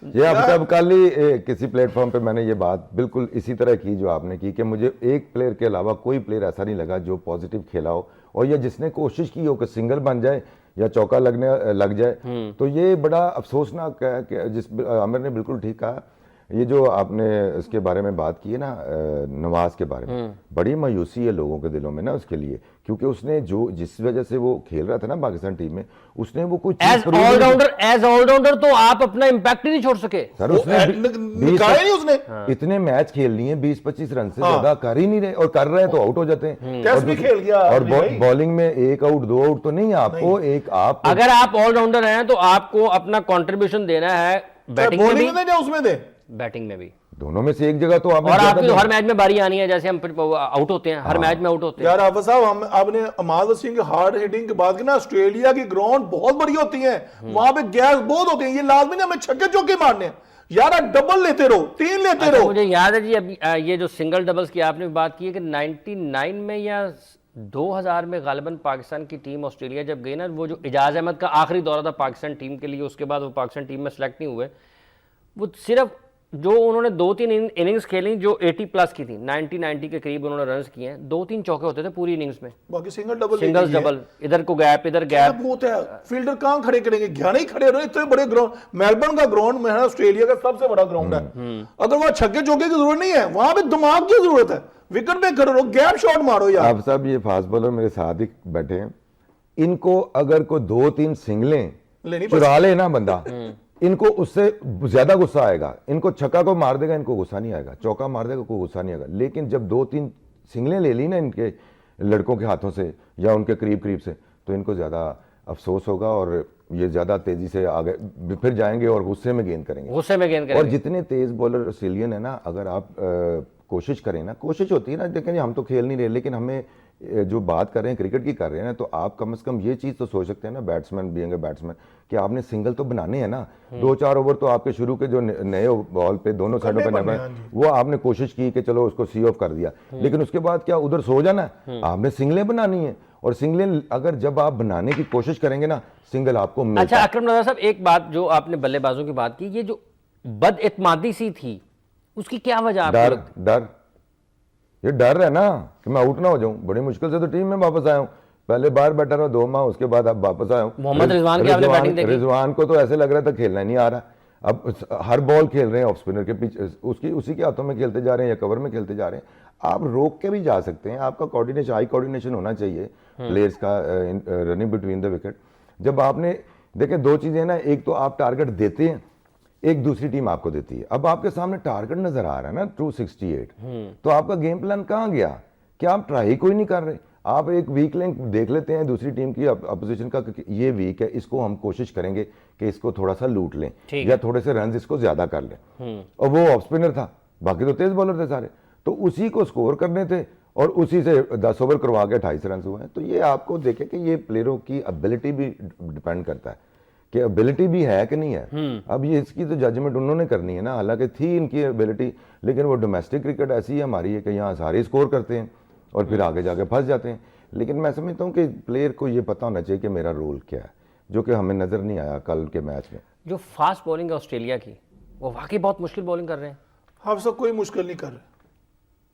ये अब तब कल ही किसी प्लेटफॉर्म पे मैंने ये बात बिल्कुल इसी तरह की जो आपने की कि मुझे एक प्लेयर के अलावा कोई प्लेयर ऐसा नहीं लगा जो पॉजिटिव खेला हो और ये जिसने कोशिश की हो कि सिंगल बन जाए या चौका लग जाए। तो ये बड़ा अफसोसनाक है कि जिस आमिर ने बिल्कुल ठीक कहा, ये जो आपने इसके बारे में बात की है ना नवाज के बारे में, बड़ी मायूसी है लोगों के दिलों में ना उसके लिए, क्योंकि उसने जो जिस वजह से वो खेल रहा था ना पाकिस्तान टीम में, उसने वो कुछ एज ऑलराउंडर तो आप अपना इम्पैक्ट ही नहीं छोड़ सके सर। उसने इतने मैच खेल लिए 20-25 रन से ज्यादा कर ही नहीं रहे, और कर रहे हैं तो आउट हो जाते हैं। और बॉलिंग में 1 आउट 2 आउट तो नहीं, आपको एक आप अगर आप ऑलराउंडर हैं तो आपको अपना कंट्रीब्यूशन देना है, बैटिंग में भी उसमें दे, बैटिंग में भी, दोनों में से एक जगह तो आपने, और आपकी हर मैच में बारी आनी है, जैसे हम आउट होते हैं हर मैच में आउट होते हैं। यार आफत साहब, आपने अमाद वसीम के हार्ड हिटिंग की बात की ना, ऑस्ट्रेलिया की ग्राउंड बहुत बड़ी होती है, वहां पे गैस बहुत होती है, ये लाजमी नहीं हमें छक्के चौके मारने हैं यार, आप डबल लेते रहो, 3 लेते रहो। मुझे याद है जी, अभी ये जो सिंगल डबल्स की आपने बात की है कि 99 में या 2000 में गालिबन पाकिस्तान की टीम ऑस्ट्रेलिया जब गई ना, वो जो इजाज अहमद का आखिरी दौरा था पाकिस्तान टीम के लिए, उसके बाद वो पाकिस्तान टीम में सेलेक्ट नहीं हुए, वो सिर्फ जो उन्होंने 2-3 इनिंग्स खेली जो 80+ की थी, 90 के करीब उन्होंने रन्स किए हैं, 2-3 चौके होते थे पूरी इनिंग्स में, बाकी सिंगल्स डबल, इधर को गैप इधर गैप बहुत है। फील्डर कहां खड़े करेंगे, घाने ही खड़े रहे, इतने बड़े ग्राउंड, मेलबर्न का ग्राउंड में है ऑस्ट्रेलिया का सबसे बड़ा ग्राउंड है, अगर वहां छक्के चौके की जरूरत नहीं है, वहां पे दिमाग की जरूरत है, विकेट पे खड़े रहो, गैप शॉट मारो यार। आप साहब ये फास्ट बॉलर मेरे साथ ही बैठे हैं, इनको अगर कोई 2-3 सिंगलें चुरा ले ना बंदा, इनको उससे ज्यादा गुस्सा आएगा, इनको छक्का को मार देगा इनको गुस्सा नहीं आएगा, चौका मार देगा कोई गुस्सा नहीं आएगा, लेकिन जब 2-3 सिंगलें ले ली ना इनके लड़कों के हाथों से या उनके करीब से, तो इनको ज्यादा अफसोस होगा और ये ज्यादा तेजी से आगे फिर जाएंगे और गुस्से में गेंद करेंगे। और जितने तेज बॉलर ऑस्ट्रेलियन है ना, अगर आप कोशिश करें ना, कोशिश होती है ना, देखें हम तो खेल नहीं रहे, लेकिन हमें जो बात कर रहे हैं क्रिकेट की कर रहे हैं ना, तो आप कम से कम ये चीज तो सोच सकते हैं ना, बैट्समैन बीइंग बैट्समैन, कि आपने सिंगल तो बनाने हैं ना, 2-4 ओवर तो आपके शुरू के जो नए बॉल पे दोनों साइडों पे नए, वो आपने कोशिश की कि चलो उसको सी ऑफ कर दिया, लेकिन उसके बाद क्या उधर सो जाना, आपने सिंगलें बनानी है, और सिंगलें अगर जब आप बनाने की कोशिश करेंगे ना, सिंगल आपको मिलता। अच्छा अकरम नज़र साहब, एक बात जो आपने बल्लेबाजों की बात की, ये जो बदइत्मादी सी थी, उसकी क्या वजह? डर ये डर है ना कि मैं आउट ना हो जाऊं, बड़ी मुश्किल से तो टीम में वापस आया हूं, पहले बाहर बैठा रहा 2 माह, उसके बाद अब वापस आया हूं। मोहम्मद रिजवान की आपने बैटिंग देखी? रिजवान को तो ऐसे लग रहा था खेलना नहीं आ रहा, अब हर बॉल खेल रहे हैं ऑफ स्पिनर के पीछे, उसी के हाथों में खेलते जा रहे हैं या कवर में खेलते जा रहे हैं। आप रोक के भी जा सकते हैं, आपका कोऑर्डिनेशन, हाई कोऑर्डिनेशन होना चाहिए प्लेयर्स का, रनिंग बिटवीन द विकेट। जब आपने देखें 2 चीजें ना, एक तो आप टारगेट देते हैं, एक दूसरी टीम आपको देती है। अब आपके सामने टारगेट नजर आ रहा है ना 268, तो आपका गेम प्लान कहां गया? क्या आप ट्राई कोई नहीं कर रहे? आप एक वीक लिंक देख लेते हैं दूसरी टीम की, अपोजिशन का, ये वीक है, इसको हम कोशिश करेंगे कि इसको थोड़ा सा लूट लें या थोड़े से रन इसको ज्यादा कर लें। और वो ऑफ स्पिनर था, बाकी तो तेज बॉलर थे सारे, तो उसी को स्कोर करने थे और उसी से 10 ओवर करवा के 28 रन हुए हैं। तो ये आपको देखे कि ये प्लेयरों की एबिलिटी भी डिपेंड करता है कि एबिलिटी भी है कि नहीं है। अब ये इसकी तो जजमेंट उन्होंने करनी है ना, हालांकि थी इनकी एबिलिटी, लेकिन वो डोमेस्टिक क्रिकेट ऐसी है हमारी है कि यहाँ सारे स्कोर करते हैं और फिर आगे जाके फंस जाते हैं। लेकिन मैं समझता हूँ कि प्लेयर को ये पता होना चाहिए कि मेरा रोल क्या है, जो कि हमें नजर नहीं आया कल के मैच में। जो फास्ट बॉलिंग है ऑस्ट्रेलिया की, वो वाकई बहुत मुश्किल बॉलिंग कर रहे हैं। हम सब कोई मुश्किल नहीं कर रहे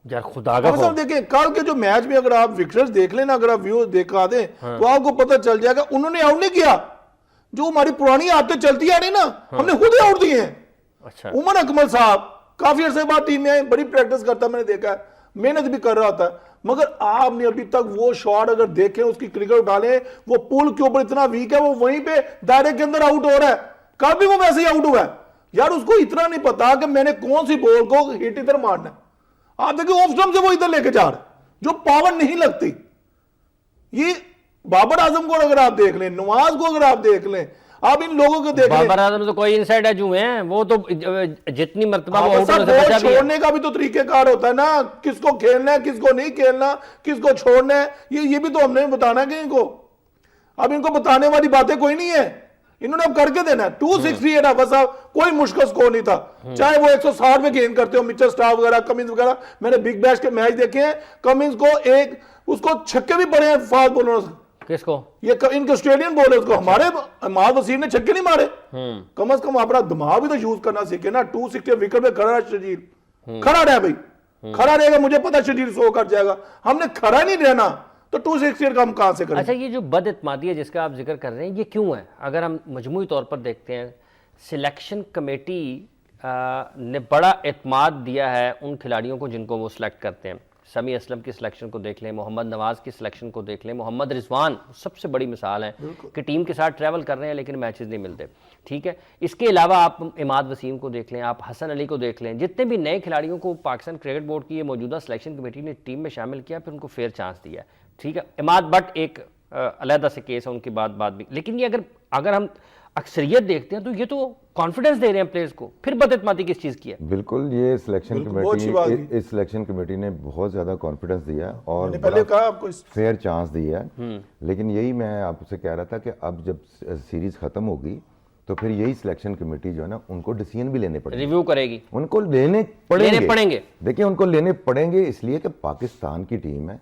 यार, खुदा का सब देखिए कल के जो मैच में अगर आप विकेट्स देख लेना, अगर आप व्यू देखा दें तो आपको पता चल जाएगा उन्होंने आउट नहीं किया, जो हमारी पुरानी आदतें चलती आ रही ना, हमने खुद ही आउट दिए हैं। अच्छा, उमर अकमल साहब काफी अरसे बाद टीम में आए, बड़ी प्रैक्टिस करता मैंने देखा है, मेहनत भी कर रहा था, मगर आपने अभी तक वो शॉट अगर देखें, उसकी क्रिकेट उठा ले, वो पुल के ऊपर इतना वीक है, वो वहीं पे दायरे के अंदर आउट हो रहा है। कल भी वो वैसे ही आउट हुआ है यार, उसको इतना नहीं पता कि मैंने कौन सी बॉल को हिट इधर मारना है। आप देखिए ऑफ स्टंप से वो इधर लेके जा रहा है, जो पावर नहीं लगती। ये बाबर आजम को अगर आप देख लें, नवाज को अगर आप देख लें, आप इन लोगों को देख लें, बाबर आजम तो कोई इनसाइड एज हुए हैं, वो तो जितनी मर्तबा वो आउट होने से बचा भी है। छोड़ने का भी तो तरीकेकार होता है ना, किसको खेलना है, किसको नहीं खेलना, किसको छोड़ना है, ये भी तो हमने बताना है इनको। अब इनको बताने वाली बातें कोई नहीं है, इन्होंने अब करके देना है। 268 है बस, कोई मुश्किल स्कोर नहीं था, चाहे वो 160 में गेंद करते हो, मिचेल स्टार्क वगैरह, कमिंस वगैरह। मैंने बिग बैश के मैच देखे हैं, कमिंस को उसको छक्के भी पड़े हैं फास्ट बॉलरों से, किसको? ये इनके ऑस्ट्रेलियन बॉलर्स को। हमारे इमाद वसीम ने छक्के नहीं मारे। कम से कम अपना दिमाग भी तो यूज करना सीखे ना। 260 विकेट पे खड़ा है शजील, खड़ा रहा भाई, खड़ा रहेगा, मुझे पता शजील 100 कर जाएगा, हमने खड़ा नहीं रहना तो 260 का हम कहां से करें? अच्छा, ये जो बदइत्मादी है जिसका आप जिक्र कर रहे हैं, ये क्यों है? अगर हम मजमूई तौर पर देखते हैं, सिलेक्शन कमेटी ने बड़ा एतमाद दिया है उन खिलाड़ियों को जिनको वो सिलेक्ट करते हैं। समी असलम की सिलेक्शन को देख लें, मोहम्मद नवाज की सिलेक्शन को देख लें, मोहम्मद रिजवान सबसे बड़ी मिसाल है कि टीम के साथ ट्रैवल कर रहे हैं लेकिन मैचेस नहीं मिलते। ठीक है, इसके अलावा आप इमाद वसीम को देख लें, आप हसन अली को देख लें, जितने भी नए खिलाड़ियों को पाकिस्तान क्रिकेट बोर्ड की ये मौजूदा सिलेक्शन कमेटी ने टीम में शामिल किया, फिर उनको फेयर चांस दिया। ठीक है, इमाद बट एक अलहदा से केस है, उनकी बात भी, लेकिन ये अगर हम अक्सरियत देखते हैं तो ये तो कॉन्फिडेंस दे रहे हैं प्लेयर्स को, फिर बदइत्मादी किस चीज़ की है? बिल्कुल, ये सिलेक्शन कमेटी, इस सिलेक्शन कमेटी ने बहुत ज़्यादा कॉन्फिडेंस दिया और पहले कहा आपको फेयर चांस दिया है। लेकिन यही मैं आपसे कह रहा था कि अब जब सीरीज ख़त्म होगी तो फिर यही सिलेक्शन कमेटी जो है ना, उनको डिसीजन भी लेने पड़ेंगे, रिव्यू करेगी, उनको लेने पड़ेंगे। देखिए, उनको लेने पड़ेंगे इसलिए कि पाकिस्तान की टीम है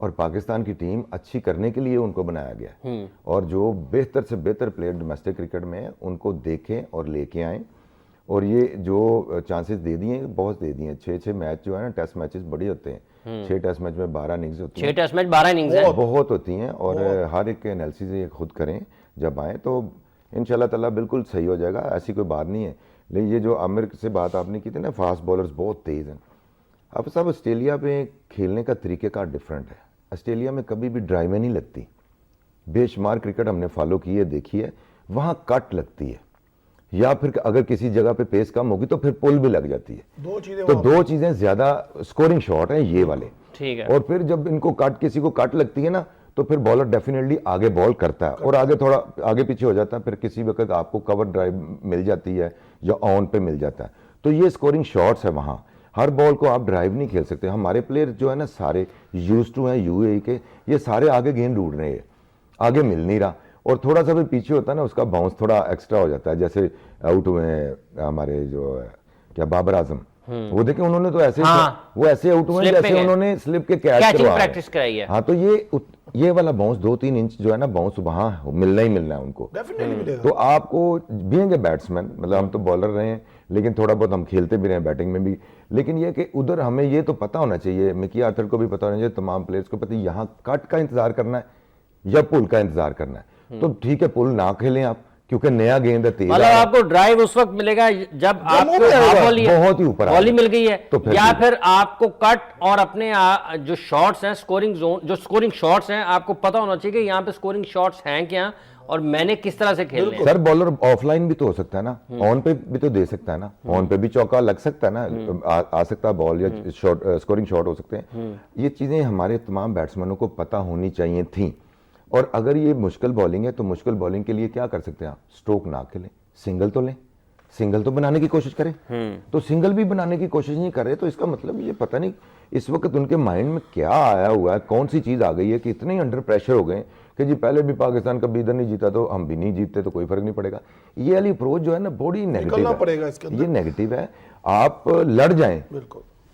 और पाकिस्तान की टीम अच्छी करने के लिए उनको बनाया गया, और जो बेहतर से बेहतर प्लेयर डोमेस्टिक क्रिकेट में है उनको देखें और लेके आएँ। और ये जो चांसेस दे दिए, बहुत दे दिए। 6-6 मैच जो है ना, टेस्ट मैचेस बड़ी होते हैं। 6 टेस्ट मैच में 12 इनिंग्स होती हैं। 6 टेस्ट मैच 12 इनिंग्स है, बहुत होती हैं। और हर एक के एनालिसिस ये खुद करें जब आए तो इंशाल्लाह ताला बिल्कुल सही हो जाएगा, ऐसी कोई बात नहीं है। लेकिन ये जो आमिर से बात आपने की थी ना, फास्ट बॉलर्स बहुत तेज़ हैं। अब सब ऑस्ट्रेलिया पे खेलने का तरीक़ेकार डिफरेंट है। ऑस्ट्रेलिया में कभी भी ड्राइवें नहीं लगती। बेशुमार क्रिकेट हमने फॉलो की है, देखी है, वहाँ कट लगती है, या फिर अगर किसी जगह पे पेस कम होगी तो फिर पुल भी लग जाती है। दो चीज़ें ज़्यादा स्कोरिंग शॉट हैं ये वाले। ठीक है। और फिर जब इनको किसी को कट लगती है ना, तो फिर बॉलर डेफिनेटली आगे बॉल करता है और आगे थोड़ा आगे पीछे हो जाता है, फिर किसी वक्त आपको कवर ड्राइव मिल जाती है या ऑन पे मिल जाता है। तो ये स्कोरिंग शॉट्स है, वहाँ हर बॉल को आप ड्राइव नहीं खेल सकते। हमारे प्लेयर जो है ना, सारे यूज्ड टू हैं यूएई के, ये सारे आगे गेंद ढूंढ रहे हैं, आगे मिल नहीं रहा, और थोड़ा सा भी पीछे होता है ना, उसका बाउंस थोड़ा एक्स्ट्रा हो जाता है। जैसे आउट हुए हमारे जो क्या बाबर आजम, वो देखें उन्होंने तो ऐसे वो ऐसे आउट हुए जैसे उन्होंने स्लिप के कैच प्रैक्टिस कराई है। हाँ, तो ये वाला बाउंस 2-3 इंच जो है ना, बाउंस वहाँ मिलना ही मिलना है उनको। तो आपको बीइंग ए बैट्समैन, मतलब हम तो बॉलर रहे हैं लेकिन थोड़ा बहुत हम खेलते भी रहे हैं बैटिंग में भी, लेकिन ये कि उधर हमें ये तो पता होना चाहिए, मिकी आर्थर को भी पता होना चाहिए, तमाम प्लेयर्स को पता है यहाँ कट का इंतजार करना है या पुल का इंतजार करना है। तो ठीक है, पुल ना खेलें आप, क्योंकि नया गेंद है, तेज, मतलब आपको ड्राइव उस वक्त मिलेगा जब आपको बहुत ही ऊपर बॉली मिल गई है, तो या फिर आपको कट और अपने जो शॉट्स हैं, स्कोरिंग जोन, जो स्कोरिंग शॉट्स हैं, आपको पता होना चाहिए कि यहाँ पे स्कोरिंग शॉट्स हैं क्या और मैंने किस तरह से खेलने हैं। सर, बॉलर ऑफलाइन भी तो हो सकता है ना, ऑन पे भी तो दे सकता है ना, ऑन पे भी चौका लग सकता है ना, आ सकता है बॉल, या स्कोरिंग शॉट हो सकते हैं। ये चीजें हमारे तमाम बैट्समैनों को पता होनी चाहिए थी। और अगर ये मुश्किल बॉलिंग है तो मुश्किल बॉलिंग के लिए क्या कर सकते हैं आप? स्ट्रोक ना खेलें, सिंगल तो लें, सिंगल तो बनाने की कोशिश करें। तो सिंगल भी बनाने की कोशिश नहीं कर रहे, तो इसका मतलब ये पता नहीं इस वक्त उनके माइंड में क्या आया हुआ है, कौन सी चीज़ आ गई है कि इतने अंडर प्रेशर हो गए कि जी पहले भी पाकिस्तान कभी इधर नहीं जीता तो हम भी नहीं जीतते तो कोई फर्क नहीं पड़ेगा। ये वाली अप्रोच जो है ना, बड़ी नेगेटिव है, ये नेगेटिव है। आप लड़ जाएं,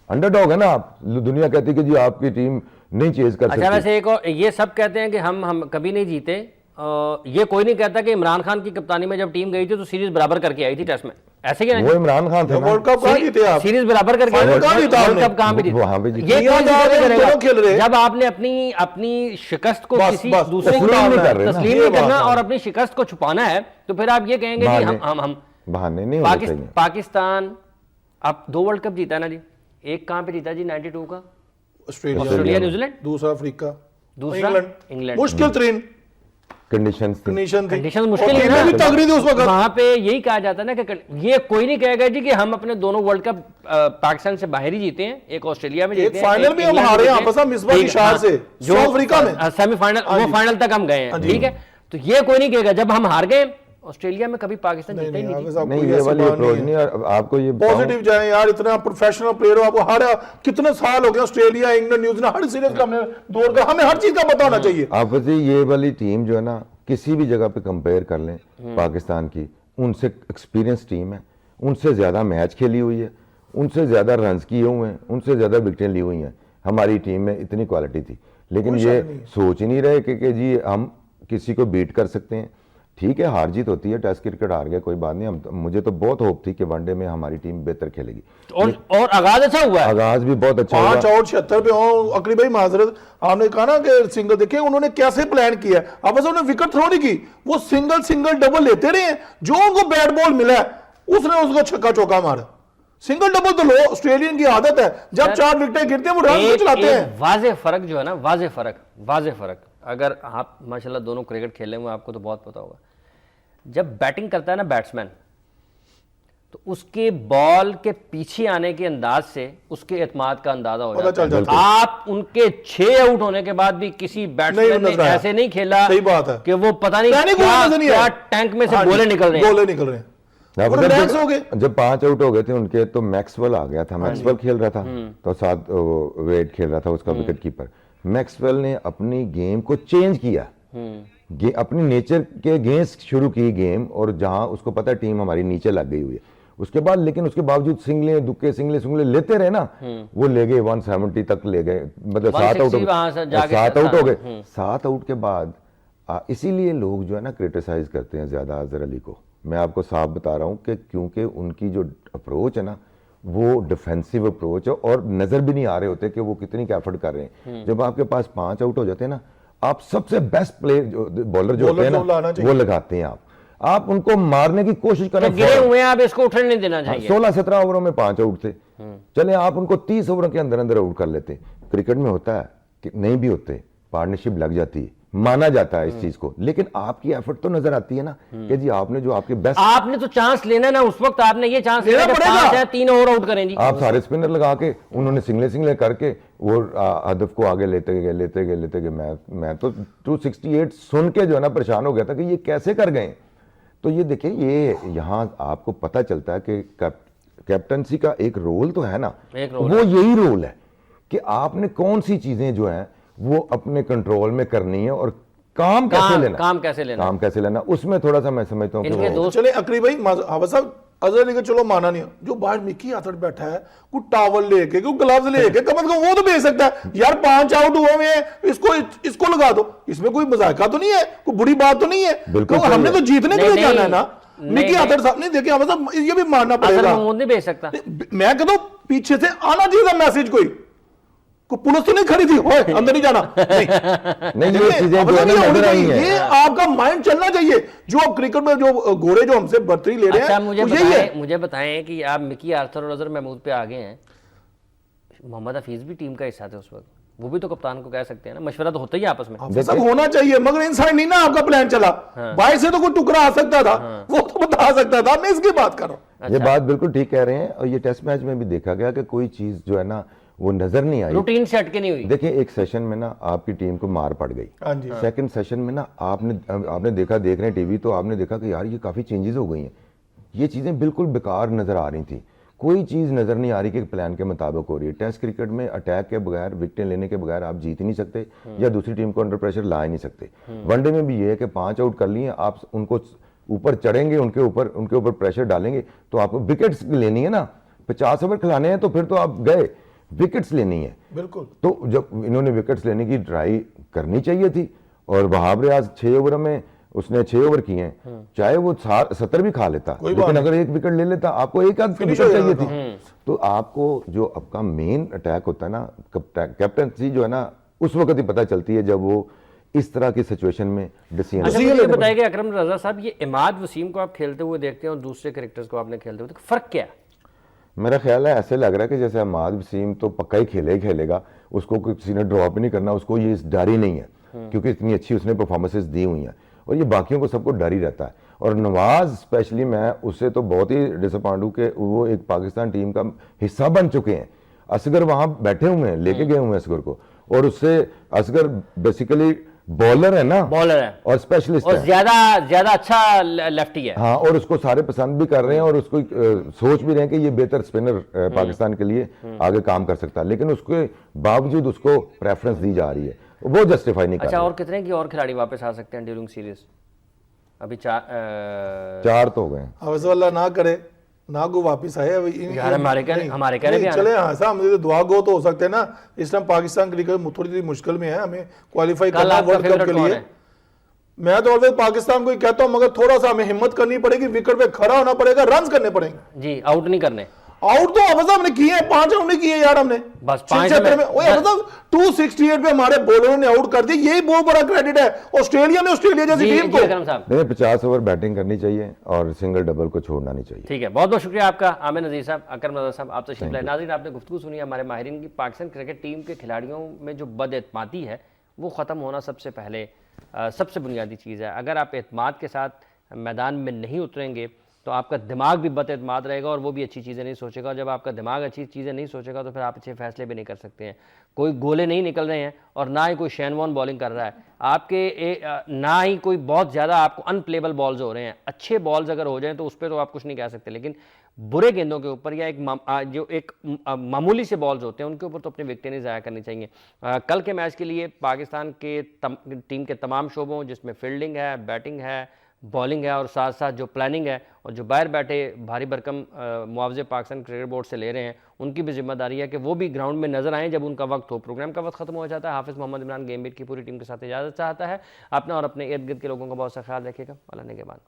अंडरडॉग है ना आप, दुनिया कहती है कि जी आपकी टीम नहीं चेज कर सकती। अच्छा, वैसे एक और ये सब कहते हैं कि हम कभी नहीं जीते, ये कोई नहीं कहता कि इमरान खान की कप्तानी में जब टीम गई थी तो सीरीज बराबर करके आई थी टेस्ट में, ऐसे क्या? वो इमरान खान थे, वर्ल्ड कप कहां जीते आप? सीरीज बराबर करके वर्ल्ड कप कहां पे जीते? वहां पे जीते। ये कौन करेगा जब आपने अपनी शिकस्त को किसी दूसरे की तस्लीम नहीं करना और अपनी शिकस्त को छुपाना है, तो फिर आप ये कहेंगे कि हम बहाने नहीं होने चाहिए। पाकिस्तान अब 2 वर्ल्ड कप जीता ना जी, एक कहां पे जीता जी? 92 का ऑस्ट्रेलिया, न्यूजीलैंड, दूसरा अफ्रीका, दूसरा इंग्लैंड। मुश्किल तरीन कंडीशंस मुश्किल है ना, तगड़ी थी उस वक्त। वहां पे यही कहा जाता है ना कि ये कोई नहीं कहेगा जी कि हम अपने दोनों वर्ल्ड कप पाकिस्तान से बाहर ही जीते हैं, एक ऑस्ट्रेलिया में जीते हैं, फाइनल भी हम हारे हैं आपस में मिसबाह की शहार से, जो अफ्रीका में सेमीफाइनल, वो फाइनल तक हम गए हैं, ठीक है। तो ये कोई नहीं कहेगा जब हम हार गए ऑस्ट्रेलिया में, कभी पाकिस्तान जीता ही नहीं। ये वाली अप्रोच नहीं, और आपको ये पॉजिटिव जाए यार, इतना प्रोफेशनल प्लेयर हो, आपको हर कितने साल हो गए ऑस्ट्रेलिया, इंग्लैंड, न्यूजीलैंड, हर सीरीज का हमने दौड़ कर, हमें हर चीज का पता होना चाहिए। आप ये वाली टीम जो है ना, किसी भी जगह पे कंपेयर कर लें पाकिस्तान की, उनसे एक्सपीरियंस टीम है, उनसे ज्यादा मैच खेली हुई है, उनसे ज्यादा रन्स किए हुए हैं, उनसे ज्यादा विकेटें ली हुई हैं। हमारी टीम में इतनी क्वालिटी थी, लेकिन कोई ये शक नहीं। सोच ही नहीं रहे कि जी हम किसी को बीट कर सकते हैं। ठीक है, हार जीत होती है, टेस्ट क्रिकेट हार गया कोई बात नहीं। मुझे तो बहुत होप थी कि वनडे में हमारी टीम बेहतर खेलेगी और आगाज अच्छा हुआ है। आगाज भी बहुत अच्छा हुआ। 5 आउट 76 पे हो। अकरी भाई माजरत, आपने कहा ना कि सिंगल, देखिए उन्होंने कैसे प्लान किया है। अब बस उन्होंने विकेट थ्रो नहीं की, वो सिंगल डबल लेते रहे हैं। जो उनको बैट बॉल मिला है उसने उसको छक्का चौका मारा। सिंगल डबल तो लो, ऑस्ट्रेलियन की आदत है, जब 4 विकेटें गिरते हैं वो रन को चलाते हैं। वाजे फर्क जो है ना, वाजे फर्क, अगर आप माशाल्लाह दोनों क्रिकेट खेले हुए आपको तो बहुत पता होगा, जब बैटिंग करता है ना बैट्समैन, तो उसके बॉल के पीछे आने के अंदाज से उसके एतमाद का अंदाजा हो जाता है। आप उनके 6 आउट होने के बाद भी किसी बैट्समैन ने ऐसे नहीं खेला, सही बात है, कि वो पता नहीं क्या टैंक में से गोले निकल रहे हैं। जब 5 आउट हो गए थे उनके, तो मैक्सवेल आ गया था। मैक्सवेल खेल रहा था, तो साथ वेट खेल रहा था उसका विकेट कीपर। मैक्सवेल ने अपनी गेम को चेंज किया, अपनी नेचर के अगेंस्ट शुरू की गेम, और जहां उसको पता है टीम हमारी नीचे लग गई हुई है, उसके बाद लेकिन उसके बावजूद सिंगले दुक्के सिंगले लेते रहे ना, वो ले गए 170 तक ले गए, मतलब 7 आउट हो गए। 7 आउट के बाद इसीलिए लोग जो है ना क्रिटिसाइज करते हैं ज्यादा अजहर अली को। मैं आपको साफ बता रहा हूं कि क्योंकि उनकी जो अप्रोच है ना, वो डिफेंसिव अप्रोच है, और नजर भी नहीं आ रहे होते कि वो कितनी एफर्ट कर रहे हैं। जब आपके पास 5 आउट हो जाते हैं ना, आप सबसे बेस्ट प्लेयर जो बॉलर जो होते हैं ना, वो लगाते हैं। आप उनको मारने की कोशिश करें, तो गिरे हुए हैं, आप इसको उठने नहीं देना चाहिए। 16-17 ओवरों में 5 आउट थे, चले आप उनको 30 ओवरों के अंदर अंदर आउट कर लेते। क्रिकेट में होता है कि नहीं भी होते, पार्टनरशिप लग जाती है, माना जाता है इस चीज को, लेकिन आपकी एफर्ट तो नजर आती है ना कि जी आपने जो आपके बेस्ट, आपने तो चांस लेना ना, उस वक्त आपने ये चांस लेना पड़ेगा, 3 ओवर आउट करें जी। आप सारे स्पिनर लगा के, उन्होंने सिंगले करके वो हदफ को आगे लेते गए। मैं तो 268 सुन के जो है ना परेशान हो गया था कि ये कैसे कर गए। तो ये देखिए, ये यहाँ आपको पता चलता है कि कैप्टनसी का एक रोल तो है ना, वो यही रोल है कि आपने कौन सी चीजें जो है वो अपने कंट्रोल में करनी है, और काम कैसे लेना, उसमें थोड़ा सा मैं समझता हूँ। चले अकरी भाई, साहब अजहर अली का चलो माना नहीं, जो बाहर मिकी आथर बैठा है, कोई टावल लेके, कोई ग्लव्स लेके, कम से कम वो तो भेज सकता है यार। 5 आउट हुए हैं, इसको लगा दो, इसमें कोई मजाका तो नहीं है, कोई बुरी बात तो नहीं है, तो हमने तो जीतने के लिए जाना है ना। मिकी आथर साहब ने देखे, ये भी मानना पड़ेगा, नहीं भेज सकता। मैं कहता हूं पीछे से आना चाहिए मैसेज, कोई पुलिस तो नहीं खड़ी थी, अंदर नहीं जाना, नहीं ये चीजें ये आपका माइंड चलना चाहिए। जो अब क्रिकेट में जो गोरे जो हमसे बर्तरी ले रहे हैं, अच्छा मुझे बताएं कि आप मिकी आर्थर और अजहर महमूद पे आ गए हैं, मोहम्मद हफीज भी टीम का हिस्सा थे उस वक्त, वो भी तो कप्तान को कह सकते हैं ना, मशवरा तो होता ही आपस में, सब होना चाहिए, मगर इनसाइड नहीं ना आपका प्लान चला। बाहर से तो कोई टुकड़ा आ सकता था, वो तो बता सकता था, मैं इसकी बात कर रहा हूँ। ये बात बिल्कुल ठीक कह रहे हैं, और ये टेस्ट मैच में भी देखा गया कि कोई चीज जो है ना वो नजर नहीं आई, रूटीन से हटके नहीं हुई। देखिए, एक सेशन में ना आपकी टीम को मार पड़ गई, सेकंड सेशन में ना आपने देखा, देख रहे हैं टीवी, तो आपने देखा कि यार ये काफी चेंजेस हो गई हैं, ये चीजें बिल्कुल बेकार नजर आ रही थी, कोई चीज नजर नहीं आ रही कि प्लान के मुताबिक हो रही है। टेस्ट क्रिकेट में अटैक के बगैर, विकेटें लेने के बगैर आप जीत ही नहीं सकते, या दूसरी टीम को अंडर प्रेशर ला ही नहीं सकते। वनडे में भी ये है कि 5 आउट कर लिए, आप उनको ऊपर चढ़ेंगे, उनके ऊपर प्रेशर डालेंगे, तो आपको विकेट्स लेनी है ना, 50 ओवर खिलाने हैं, तो फिर तो आप गए, विकेट्स लेनी है बिल्कुल। तो जब इन्होंने विकेट्स लेने की ट्राई करनी चाहिए थी, और वहाब रियाज 6 ओवर में उसने 6 ओवर किए हैं, चाहे वो 70 भी खा लेता, लेकिन अगर 1 विकेट ले लेता, आपको एक आध विकेट चाहिए थी। तो आपको जो आपका मेन अटैक होता है ना, कैप्टनसी जो है ना, उस वक्त ही पता चलती है जब वो इस तरह की सिचुएशन में डिसीजन। अच्छा, मुझे बताइए कि अकरम रजा साहब, ये इमाद वसीम को आप खेलते हुए देखते हैं और दूसरे कैरेक्टर्स को आपने खेलते हुए, फर्क क्या है? मेरा ख्याल है ऐसे लग रहा है कि जैसे इमाद वसीम तो पक्का ही खेलेगा, उसको किसी ने ड्रॉप ही नहीं करना, उसको ये डर ही नहीं है, क्योंकि इतनी अच्छी उसने परफॉर्मेंसेस दी हुई हैं, और ये बाकियों को सबको डर ही रहता है। और नवाज स्पेशली, मैं उससे तो बहुत ही डिसअपॉइंट हूँ कि वो एक पाकिस्तान टीम का हिस्सा बन चुके हैं। असगर वहां बैठे हुए हैं, लेके गए हुए हैं असगर को, और उससे असगर बेसिकली बॉलर है ना, बॉलर है और स्पेशलिस्ट और है, ज्यादा अच्छा लेफ्टी है। हाँ, और उसको सारे पसंद भी कर रहे हैं, और उसको सोच भी रहे हैं कि ये बेहतर स्पिनर पाकिस्तान के लिए आगे काम कर सकता है, लेकिन उसके बावजूद उसको प्रेफरेंस दी जा रही है, वो जस्टिफाई नहीं कर रहा। अच्छा, और कितने की और खिलाड़ी वापस आ सकते हैं ड्यूरिंग सीरीज? अभी 4 तो हो गए। अल्लाह ना करे ना गो वापिस आए यार हमारे कहने भी चले। हाँ साहब, मुझे तो दुआ गो तो हो सकते हैं ना। इस टाइम पाकिस्तान क्रिकेट थोड़ी सी मुश्किल में है, हमें क्वालिफाई करना वर्ल्ड कप के लिए। मैं तो ऑलवेज पाकिस्तान को ही कहता हूं, मगर थोड़ा सा हमें हिम्मत करनी पड़ेगी, विकेट पे खड़ा होना पड़ेगा, रन करने पड़ेंगे जी, आउट नहीं करने। आउट तो अफज हमने किए हैं, 5 रन किए यार हमने बस 76 में। मतलब 268 पे हमारे बॉलरों ने आउट कर दिया, यही बहुत बड़ा क्रेडिट है ऑस्ट्रेलिया ने, ऑस्ट्रेलिया जैसी टीम को। नहीं, 50 ओवर बैटिंग करनी चाहिए और सिंगल डबल को छोड़ना नहीं चाहिए। ठीक है, बहुत बहुत शुक्रिया आपका आमिर नज़ीर साहब, अकरम रज़ा साहब, आप तशरीफ लाए। नाज़रीन, आपने गुफ्तगू सुनी हमारे माहिरीन की। पाकिस्तान क्रिकेट टीम के खिलाड़ियों में जो बदएतमादी है वो ख़त्म होना सबसे पहले सबसे बुनियादी चीज़ है। अगर आप एतमाद के साथ मैदान में नहीं उतरेंगे तो आपका दिमाग भी बदएतमाद रहेगा और वो भी अच्छी चीज़ें नहीं सोचेगा। और जब आपका दिमाग अच्छी चीज़ें नहीं सोचेगा तो फिर आप अच्छे फैसले भी नहीं कर सकते हैं। कोई गोले नहीं निकल रहे हैं और ना ही कोई शेनवॉन बॉलिंग कर रहा है आपके, ना ही कोई बहुत ज़्यादा आपको अनप्लेबल बॉल्स हो रहे हैं। अच्छे बॉल्स अगर हो जाएं तो उस पर तो आप कुछ नहीं कह सकते, लेकिन बुरे गेंदों के ऊपर या जो एक मामूली से बॉल्स होते हैं उनके ऊपर तो अपनी विकेटें नहीं ज़ाया करनी चाहिए। कल के मैच के लिए पाकिस्तान के टीम के तमाम शोबों, जिसमें फील्डिंग है, बैटिंग है, बॉलिंग है और साथ साथ जो प्लानिंग है और जो बाहर बैठे भारी भरकम मुआवजे पाकिस्तान क्रिकेट बोर्ड से ले रहे हैं, उनकी भी जिम्मेदारी है कि वो भी ग्राउंड में नजर आएँ जब उनका वक्त हो। प्रोग्राम का वक्त खत्म हो जाता है। हाफिज़ मोहम्मद इमरान गेम बीट की पूरी टीम के साथ इजाज़त चाहता है। अपना और अपने इर्द गिर्द के लोगों का बहुत सा ख्याल रखिएगा। अल्लाह ने के बाद।